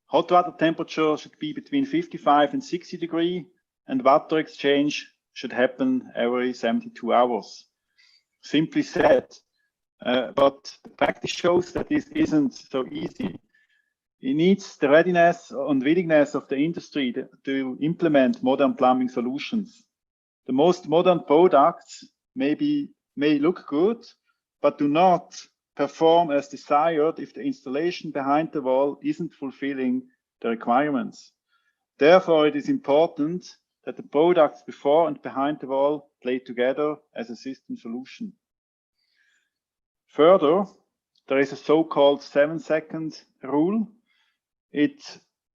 S8: Hot water temperature should be between 55 and 60 degrees, and water exchange should happen every 72 hours. Simply said, but the practice shows that this isn't so easy. It needs the readiness and willingness of the industry to implement modern plumbing solutions. The most modern products may look good, but do not perform as desired if the installation behind the wall isn't fulfilling the requirements. Therefore, it is important that the products before and behind the wall play together as a system solution. Further, there is a so-called 7-second rule. It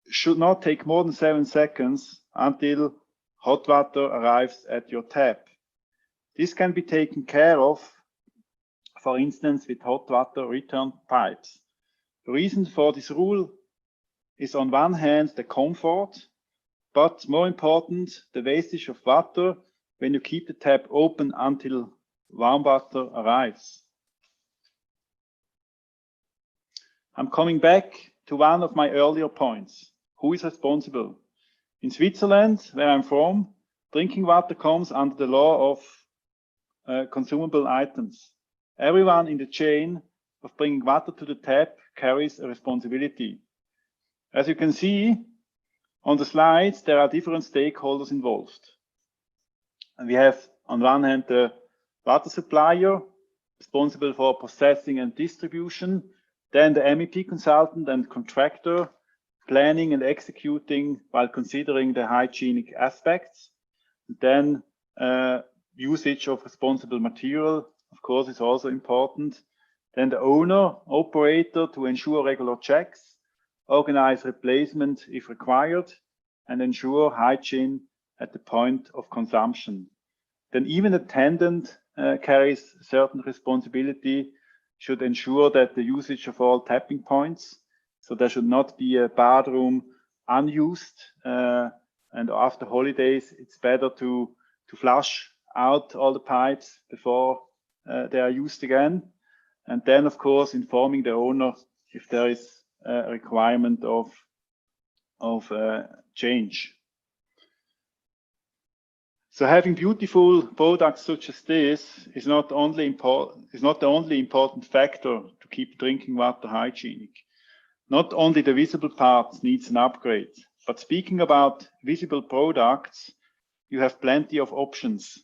S8: should not take more than 7 seconds until hot water arrives at your tap. This can be taken care of, for instance, with hot water return pipes. The reason for this rule is on one hand the comfort, but more important, the wastage of water when you keep the tap open until warm water arrives. I'm coming back to one of my earlier points. Who is responsible? In Switzerland, where I'm from, drinking water comes under the law of consumable items. Everyone in the chain of bringing water to the tap carries a responsibility. As you can see on the slides, there are different stakeholders involved. And we have on one hand the water supplier, responsible for processing and distribution, then the MEP consultant and contractor, planning and executing while considering the hygienic aspects. Then usage of responsible material, of course, is also important. Then the owner, operator to ensure regular checks, organize replacement if required, and ensure hygiene at the point of consumption. Then even the tenant carries certain responsibility, should ensure that the usage of all tapping points, so there should not be a bathroom unused, and after holidays, it's better to flush out all the pipes before they are used again. And then, of course, informing the owner if there is a requirement of change. So having beautiful products such as this is not the only important factor to keep drinking water hygienic. Not only the visible parts needs an upgrade, but speaking about visible products, you have plenty of options.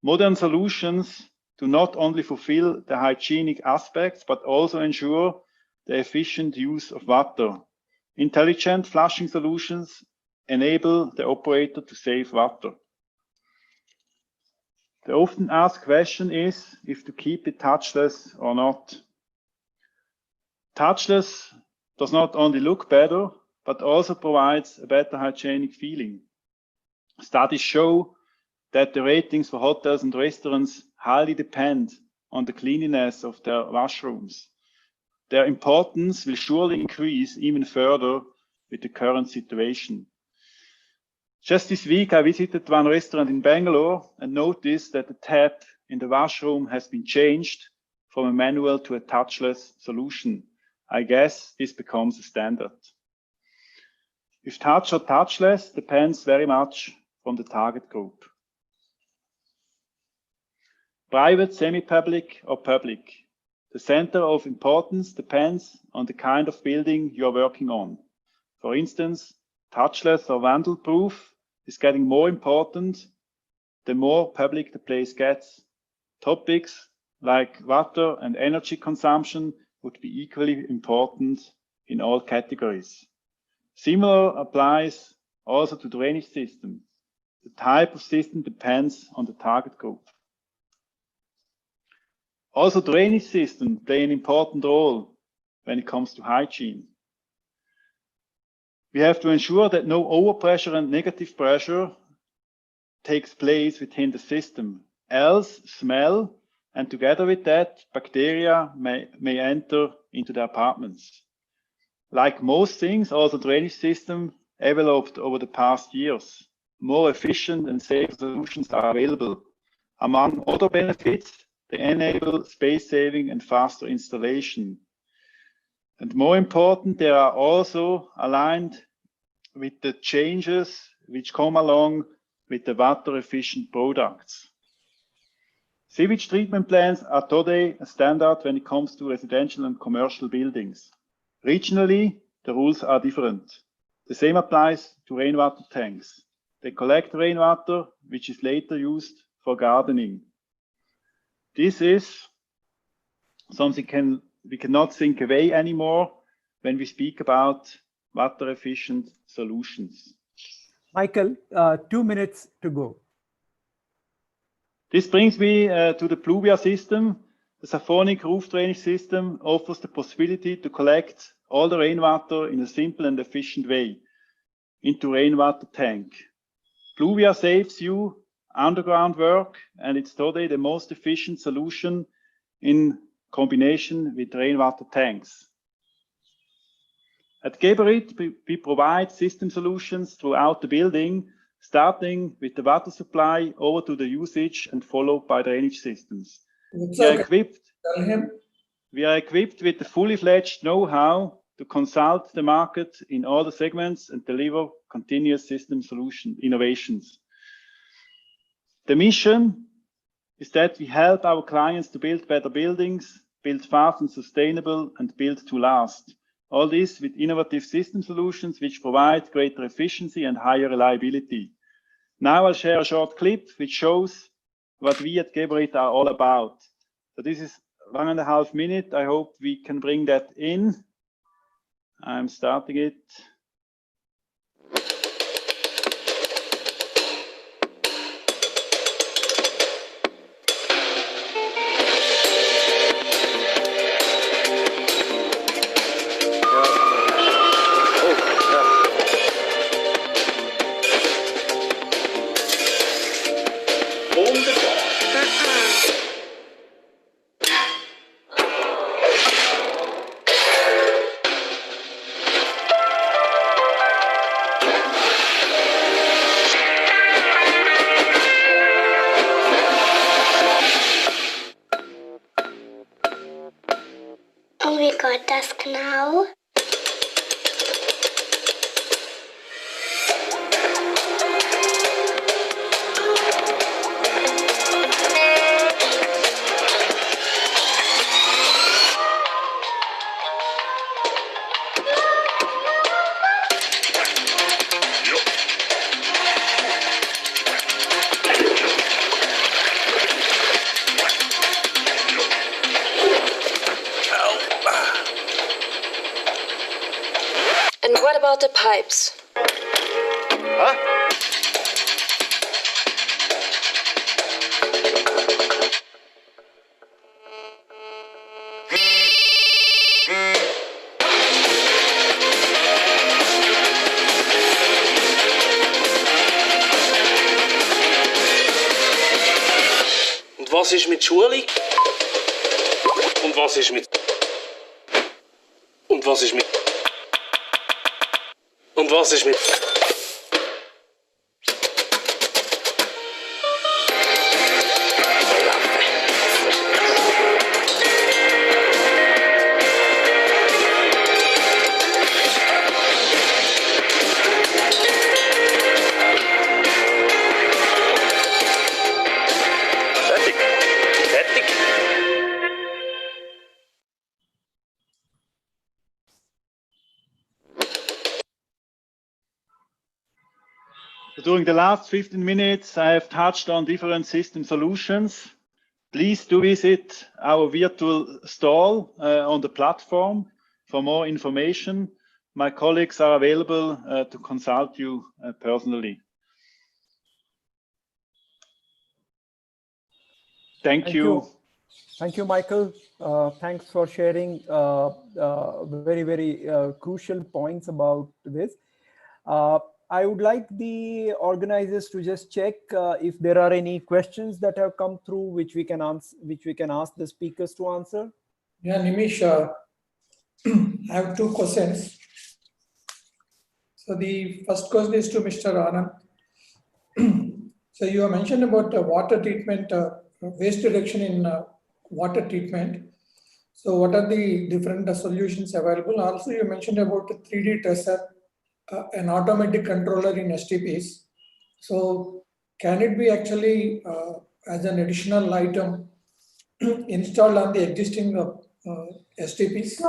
S8: Modern solutions do not only fulfill the hygienic aspects, but also ensure the efficient use of water. Intelligent flushing solutions enable the operator to save water. The often asked question is if to keep it touchless or not. Touchless does not only look better, but also provides a better hygienic feeling. Studies show that the ratings for hotels and restaurants highly depend on the cleanliness of their washrooms. Their importance will surely increase even further with the current situation. Just this week, I visited one restaurant in Bangalore and noticed that the tap in the washroom has been changed from a manual to a touchless solution. I guess this becomes a standard. If touch or touchless depends very much from the target group. Private, semi-public or public. The center of importance depends on the kind of building you are working on. For instance, touchless or vandal-proof is getting more important the more public the place gets. Topics like water and energy consumption would be equally important in all categories. Similar applies also to drainage system. The type of system depends on the target group. Also, drainage systems play an important role when it comes to hygiene. We have to ensure that no overpressure and negative pressure takes place within the system. Else, smell, and together with that, bacteria may enter into the apartments. Like most things, also drainage system developed over the past years. More efficient and safe solutions are available. Among other benefits, they enable space saving and faster installation. And more important, they are also aligned with the changes which come along with the water efficient products. Sewage treatment plants are today a standard when it comes to residential and commercial buildings. Regionally, the rules are different. The same applies to rainwater tanks. They collect rainwater, which is later used for gardening. This is something we cannot think away anymore when we speak about water efficient solutions.
S5: Michael, 2 minutes to go.
S8: This brings me to the Pluvia system. The Saphonic roof drainage system offers the possibility to collect all the rainwater in a simple and efficient way into rainwater tank. Pluvia saves you underground work, and it's today the most efficient solution in combination with rainwater tanks. At Geberit, we provide system solutions throughout the building, starting with the water supply over to the usage and followed by drainage systems. We are equipped with the fully fledged know-how to consult the market in all the segments and deliver continuous system solution innovations. The mission is that we help our clients to build better buildings, build fast and sustainable, and build to last. All this with innovative system solutions which provide greater efficiency and higher reliability. Now I'll share a short clip which shows what we at Geberit are all about. So this is 1.5 minutes. I hope we can bring that in. I'm starting it.
S10: Und wie geht das genau?
S11: And what about the pipes?
S10: Huh?
S12: Und was ist mit Schulung? Und was ist mit... Und was ist mit... Und was ist mit...
S8: During the last 15 minutes, I have touched on different system solutions. Please do visit our virtual stall on the platform for more information. My colleagues are available to consult you personally. Thank you.
S5: Thank you, Michael. Thanks for sharing very, very crucial points about this. I would like the organizers to just check if there are any questions that have come through which we can answer, which we can ask the speakers to answer.
S1: Yeah, Nimish, I have two questions. So the first question is to Mr. Anand. So you have mentioned about water treatment, waste reduction in water treatment. So what are the different solutions available? Also, you mentioned about the 3D tracer, an automatic controller in STPs. So can it be actually as an additional item installed on the existing STPs?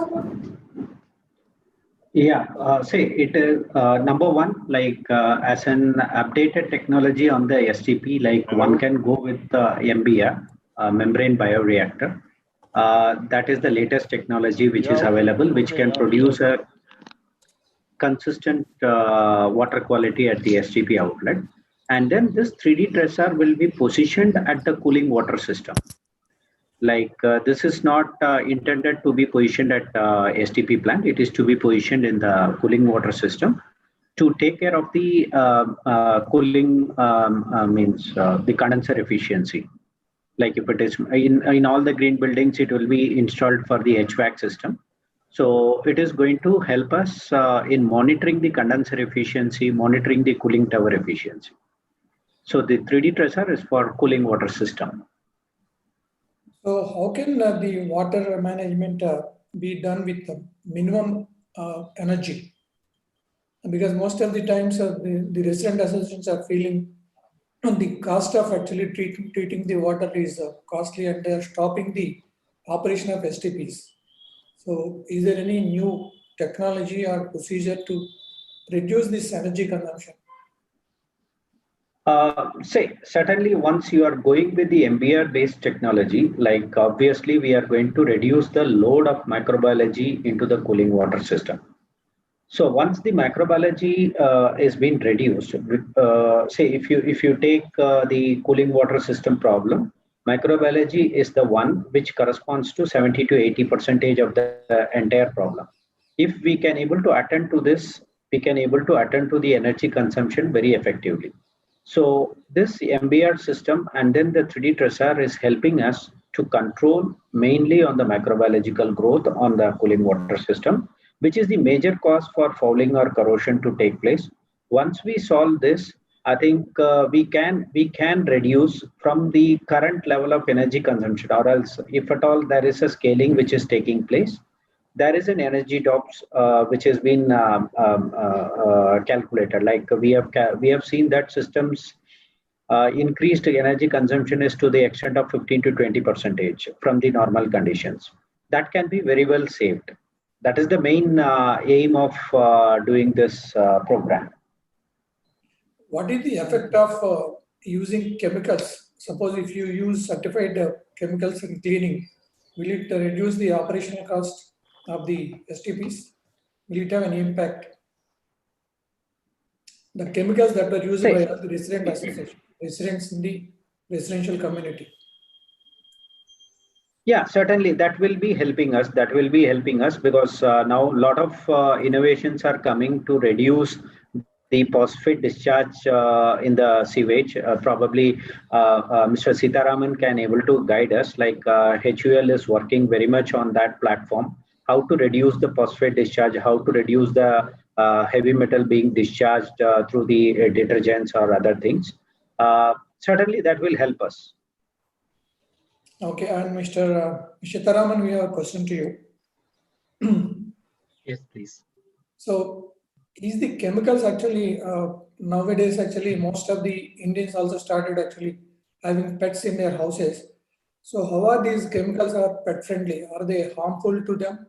S2: Yeah, say it is number one, like as an updated technology on the STP, like one can go with MBR, membrane bioreactor. That is the latest technology which is available, which can produce a consistent water quality at the STP outlet. And then this 3D tracer will be positioned at the cooling water system. Like this is not intended to be positioned at STP plant. It is to be positioned in the cooling water system to take care of the cooling means the condenser efficiency. Like if it is in all the green buildings, it will be installed for the HVAC system. So it is going to help us in monitoring the condenser efficiency, monitoring the cooling tower efficiency. So the 3D tracer is for cooling water system.
S1: So how can the water management be done with minimum energy? Because most of the times the resident associations are feeling the cost of actually treating the water is costly, and they are stopping the operation of STPs. So is there any new technology or procedure to reduce this energy consumption?
S2: Say certainly once you are going with the MBR based technology, like obviously we are going to reduce the load of microbiology into the cooling water system. So once the microbiology is being reduced, say if you take the cooling water system problem, microbiology is the one which corresponds to 70 to 80% of the entire problem. If we can able to attend to this, we can able to attend to the energy consumption very effectively. So this MBR system and then the 3D tracer is helping us to control mainly on the microbiological growth on the cooling water system, which is the major cause for fouling or corrosion to take place. Once we solve this, I think we can reduce from the current level of energy consumption, or else if at all there is a scaling which is taking place, there is an energy drops which has been calculated. Like we have seen that systems increased energy consumption is to the extent of 15 to 20% from the normal conditions. That can be very well saved. That is the main aim of doing this program.
S1: What is the effect of using chemicals? Suppose if you use certified chemicals in cleaning, will it reduce the operational cost of the STPs? Will it have any impact? The chemicals that were used by the resident association, residents in the residential community.
S2: Yeah, certainly that will be helping us. That will be helping us because now a lot of innovations are coming to reduce the phosphate discharge in the sewage. Probably Mr. Sitaraman can able to guide us. Like HUL is working very much on that platform. How to reduce the phosphate discharge? How to reduce the heavy metal being discharged through the detergents or other things? Certainly that will help us.
S1: Okay, and Mr. Sitaraman, we have a question to you.
S7: Yes, please.
S1: So, is the chemicals actually nowadays actually most of the Indians also started actually having pets in their houses. So, how are these chemicals are pet friendly? Are they harmful to them?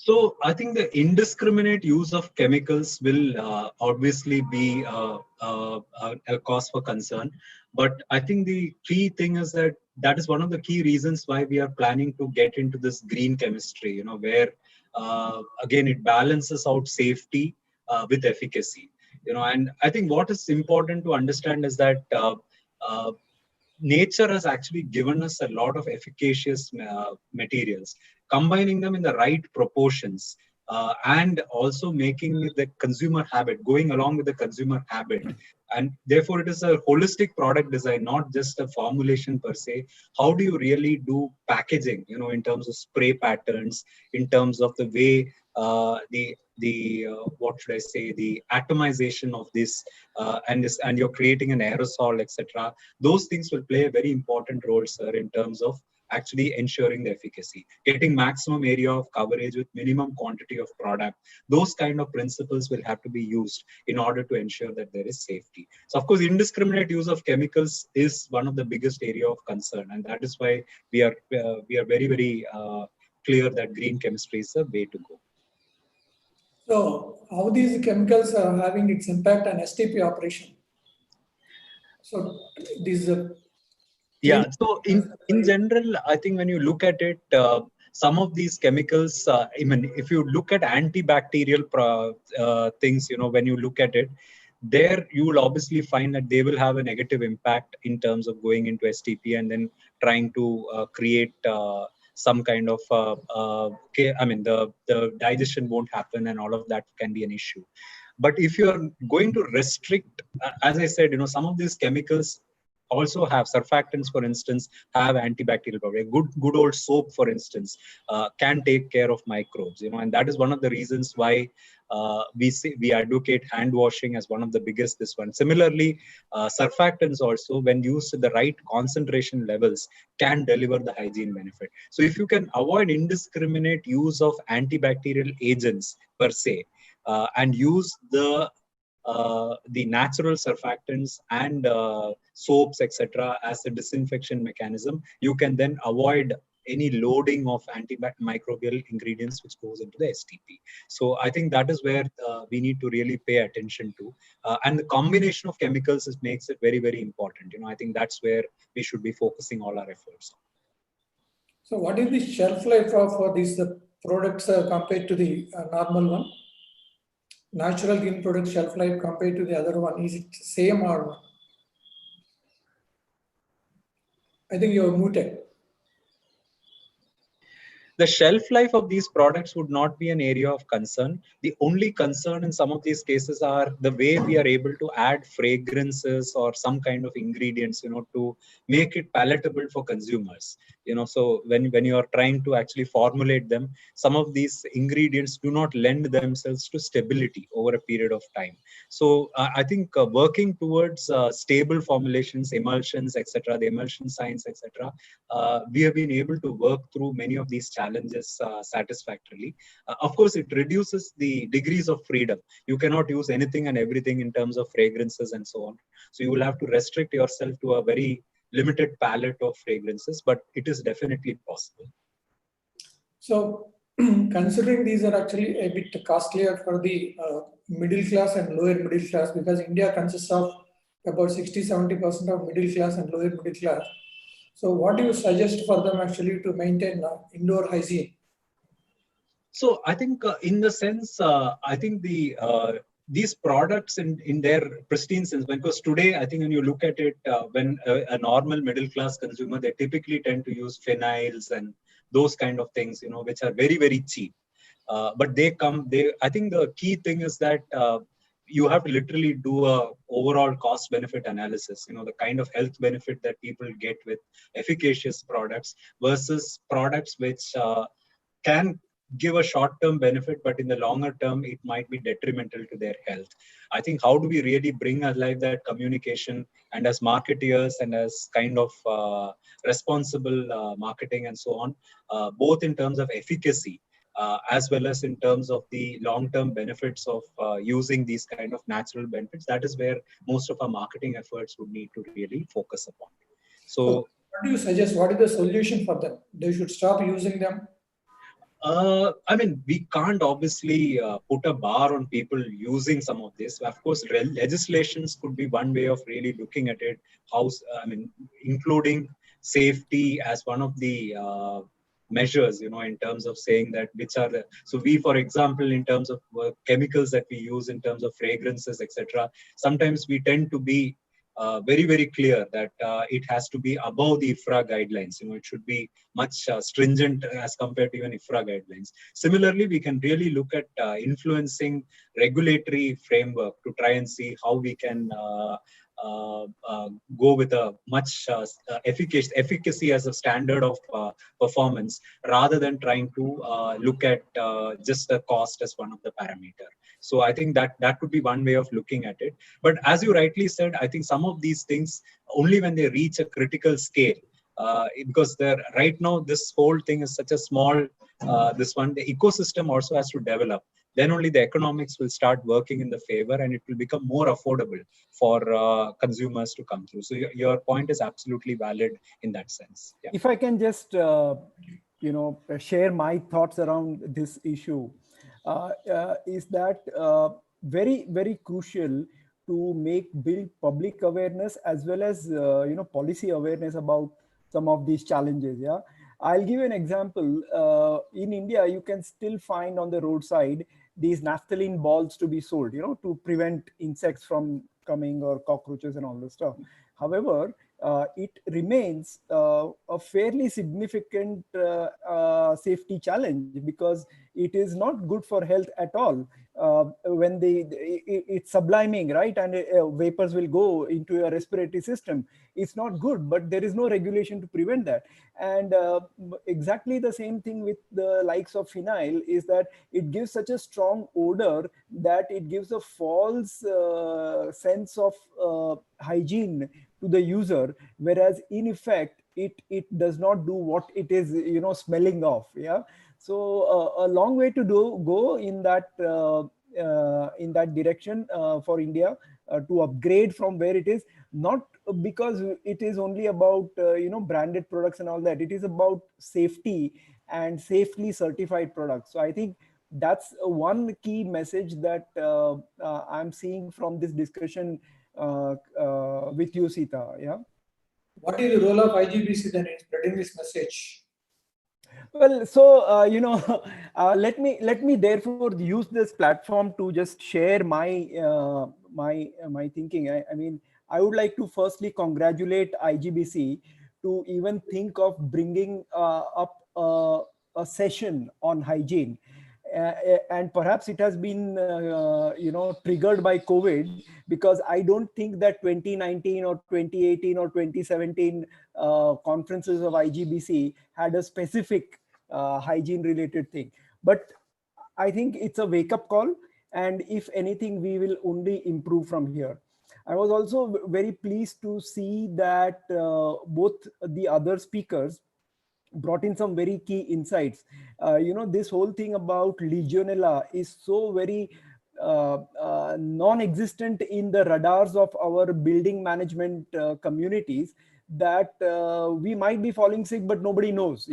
S7: So I think the indiscriminate use of chemicals will obviously be a cause for concern. But I think the key thing is that is one of the key reasons why we are planning to get into this green chemistry, where again, it balances out safety with efficacy. And I think what is important to understand is that uh, nature has actually given us a lot of efficacious materials. Combining them in the right proportions and also making the consumer habit, going along with the consumer habit. And therefore, it is a holistic product design, not just a formulation per se. How do you really do packaging, in terms of spray patterns, in terms of the way what should I say, the atomization of this, and you're creating an aerosol, etc. Those things will play a very important role, sir, in terms of actually ensuring the efficacy, getting maximum area of coverage with minimum quantity of product. Those kind of principles will have to be used in order to ensure that there is safety. So of course, indiscriminate use of chemicals is one of the biggest area of concern, and that is why we are very, very clear that green chemistry is the way to go.
S1: So how these chemicals are having its impact on STP operation? So these
S7: yeah, so in general, I think when you look at it, some of these chemicals, even if you look at antibacterial things, when you look at it, there you will obviously find that they will have a negative impact in terms of going into STP and then trying to create some kind of, the digestion won't happen, and all of that can be an issue. But if you're going to restrict, as I said, some of these chemicals also have surfactants, for instance, have antibacterial property. Good old soap, for instance, can take care of microbes, and that is one of the reasons why we advocate hand washing as one of the biggest this one. Similarly, surfactants also, when used at the right concentration levels, can deliver the hygiene benefit. So if you can avoid indiscriminate use of antibacterial agents per se, and use the natural surfactants and soaps, etc., as a disinfection mechanism, you can then avoid any loading of antimicrobial ingredients which goes into the STP. So I think that is where we need to really pay attention to. And the combination of chemicals makes it very, very important. I think that's where we should be focusing all our efforts on.
S1: So what is the shelf life for these products compared to the normal one? Natural green product shelf life compared to the other one, is it same or? I think you're muted.
S7: The shelf life of these products would not be an area of concern. The only concern in some of these cases are the way we are able to add fragrances or some kind of ingredients, to make it palatable for consumers. So when you are trying to actually formulate them, some of these ingredients do not lend themselves to stability over a period of time. So I think working towards stable formulations, emulsions, etc., the emulsion science, etc., we have been able to work through many of these challenges satisfactorily. Of course, it reduces the degrees of freedom. You cannot use anything and everything in terms of fragrances and so on. So you will have to restrict yourself to a very limited palette of fragrances, but it is definitely possible.
S1: So considering these are actually a bit costlier for the middle class and lower middle class, because India consists of about 60-70% of middle class and lower middle class. So what do you suggest for them actually to maintain indoor hygiene?
S7: So I think in the sense, I think these products in their pristine sense, because today, I think when you look at it, when a normal middle class consumer, they typically tend to use phenyls and those kind of things, which are very, very cheap. But I think the key thing is that you have to literally do a overall cost benefit analysis, the kind of health benefit that people get with efficacious products versus products which can give a short-term benefit, but in the longer term, it might be detrimental to their health. I think how do we really bring alive that communication, and as marketeers and as kind of responsible marketing and so on, both in terms of efficacy, as well as in terms of the long-term benefits of using these kind of natural benefits. That is where most of our marketing efforts would need to really focus upon. So
S1: what do you suggest? What is the solution for them? They should stop using them?
S7: I mean, we can't obviously put a bar on people using some of this. Of course, legislations could be one way of really looking at it. I mean, including safety as one of the measures, in terms of saying that which are the. So we, for example, in terms of chemicals that we use, in terms of fragrances, etc. Sometimes we tend to be very, very clear that it has to be above the IFRA guidelines. It should be much stringent as compared to even IFRA guidelines. Similarly, we can really look at influencing regulatory framework to try and see how we can go with a much efficacy as a standard of performance, rather than trying to look at just the cost as one of the parameter. So I think that could be one way of looking at it. But as you rightly said, I think some of these things, only when they reach a critical scale, because right now this whole thing is such a small, the ecosystem also has to develop. Then only the economics will start working in the favor, and it will become more affordable for consumers to come through. So your point is absolutely valid in that sense. Yeah.
S5: If I can just share my thoughts around this issue, is that very, very crucial to build public awareness as well as policy awareness about some of these challenges. Yeah, I'll give you an example. In India, you can still find on the roadside these naphthalene balls to be sold, to prevent insects from coming, or cockroaches and all this stuff. However, it remains a fairly significant safety challenge, because it is not good for health at all. When it's subliming, right, and vapors will go into your respiratory system. It's not good, but there is no regulation to prevent that. And exactly the same thing with the likes of phenyl is that it gives such a strong odor that it gives a false sense of hygiene to the user, whereas in effect it does not do what it is smelling of. Yeah, so a long way to go in that direction for India to upgrade from where it is, not because it is only about branded products and all that. It is about safety and safely certified products. So I think that's one key message that I'm seeing from this discussion with you, Sita. Yeah.
S1: What is the role of IGBC then in spreading this message?
S5: Well, so let me therefore use this platform to just share my thinking. I mean, I would like to firstly congratulate IGBC to even think of bringing up a session on hygiene. And perhaps it has been triggered by COVID, because I don't think that 2019 or 2018 or 2017 conferences of IGBC had a specific hygiene related thing. But I think it's a wake up call, and if anything, we will only improve from here. I was also very pleased to see that both the other speakers brought in some very key insights. This whole thing about Legionella is so very non-existent in the radars of our building management communities, that we might be falling sick, but nobody knows,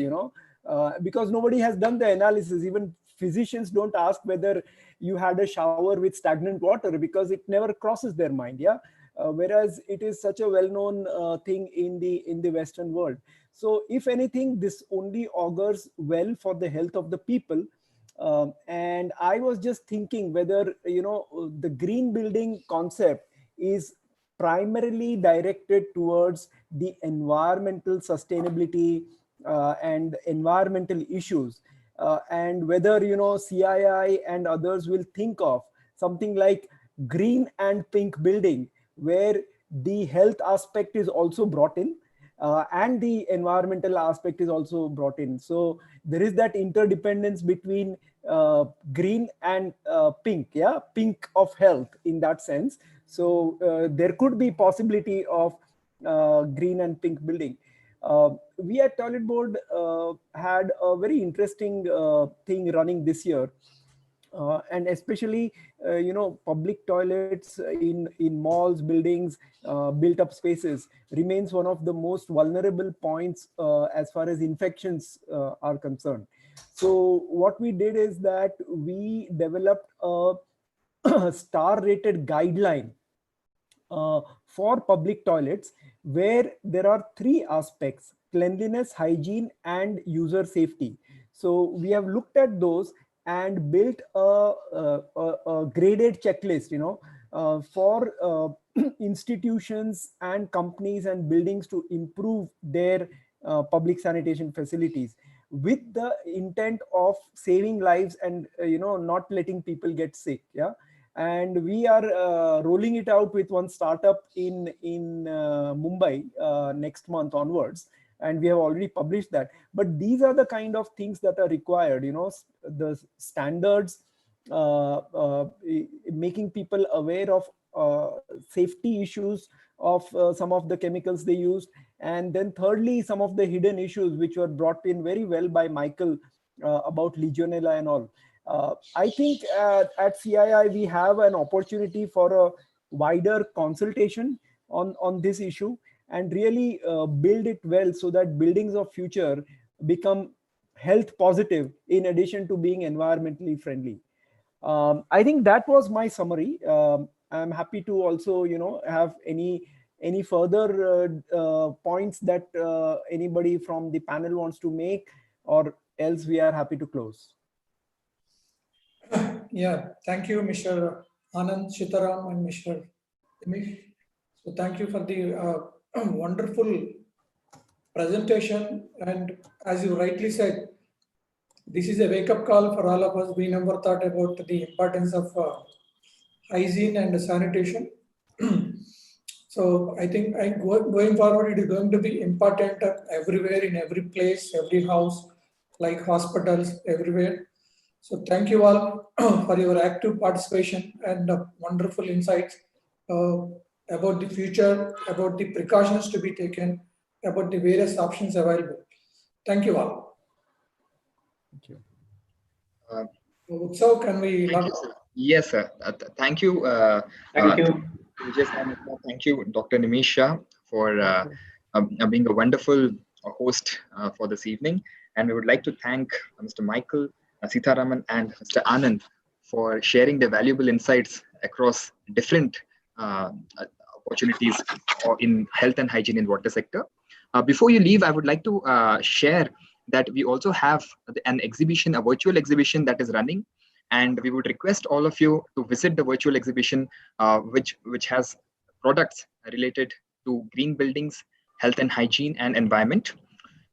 S5: because nobody has done the analysis. Even physicians don't ask whether you had a shower with stagnant water, because it never crosses their mind. Yeah. Whereas it is such a well-known thing in the Western world. So if anything, this only augurs well for the health of the people. And I was just thinking whether, the green building concept is primarily directed towards the environmental sustainability and environmental issues. And whether, CII and others will think of something like green and pink building, where the health aspect is also brought in, and the environmental aspect is also brought in. So there is that interdependence between green and pink. Yeah, pink of health in that sense. So there could be possibility of green and pink building. We at Toilet Board had a very interesting thing running this year. and especially public toilets in malls, buildings, built up spaces remains one of the most vulnerable points as far as infections are concerned. So what we did is that we developed a star rated guideline for public toilets, where there are three aspects: cleanliness, hygiene, and user safety. So we have looked at those and built a graded checklist, for institutions and companies and buildings to improve their public sanitation facilities, with the intent of saving lives and not letting people get sick. Yeah. And we are rolling it out with one startup in Mumbai next month onwards, and we have already published that. But these are the kind of things that are required, the standards, making people aware of safety issues of some of the chemicals they use, and then thirdly, some of the hidden issues which were brought in very well by Michael about Legionella and all. I think at CII we have an opportunity for a wider consultation on this issue, and really build it well, so that buildings of future become health positive in addition to being environmentally friendly. I think that was my summary. I'm happy to also have any further points that anybody from the panel wants to make, or else we are happy to close.
S1: Yeah, thank you, Mr. Anand, Sitaram, and Mr. Dinesh. So thank you for the wonderful presentation. And as you rightly said, this is a wake-up call for all of us. We never thought about the importance of hygiene and sanitation. So I think going forward, it is going to be important everywhere, in every place, every house, like hospitals, everywhere. So thank you all for your active participation and wonderful insights about the future, about the precautions to be taken, about the various options available. Thank you all.
S5: Thank you.
S1: Utsav, can we?
S3: Thank you, sir. Yes, sir. Thank you.
S2: Thank you.
S3: Thank you, Dr. Nimisha, for being a wonderful host for this evening. And we would like to thank Mr. Michael, Sitharaman, and Mr. Anand for sharing their valuable insights across different opportunities in health and hygiene in water sector. Before you leave, I would like to share that we also have an exhibition, a virtual exhibition that is running, and we would request all of you to visit the virtual exhibition, which has products related to green buildings, health and hygiene, and environment,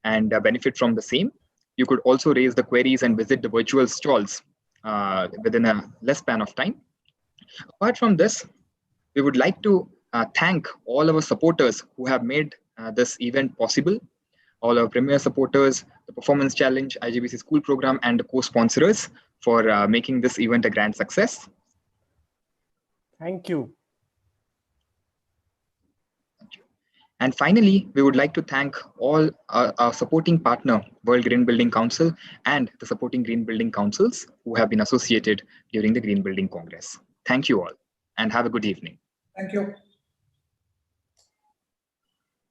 S3: and benefit from the same. You could also raise the queries and visit the virtual stalls within a less span of time. Apart from this, we would like to thank all our supporters who have made this event possible, all our premier supporters, the Performance Challenge, IGBC School Program, and the co-sponsors for making this event a grand success.
S5: Thank you.
S3: And finally, we would like to thank all our supporting partner, World Green Building Council, and the supporting Green Building Councils who have been associated during the Green Building Congress. Thank you all, and have a good evening.
S1: Thank you.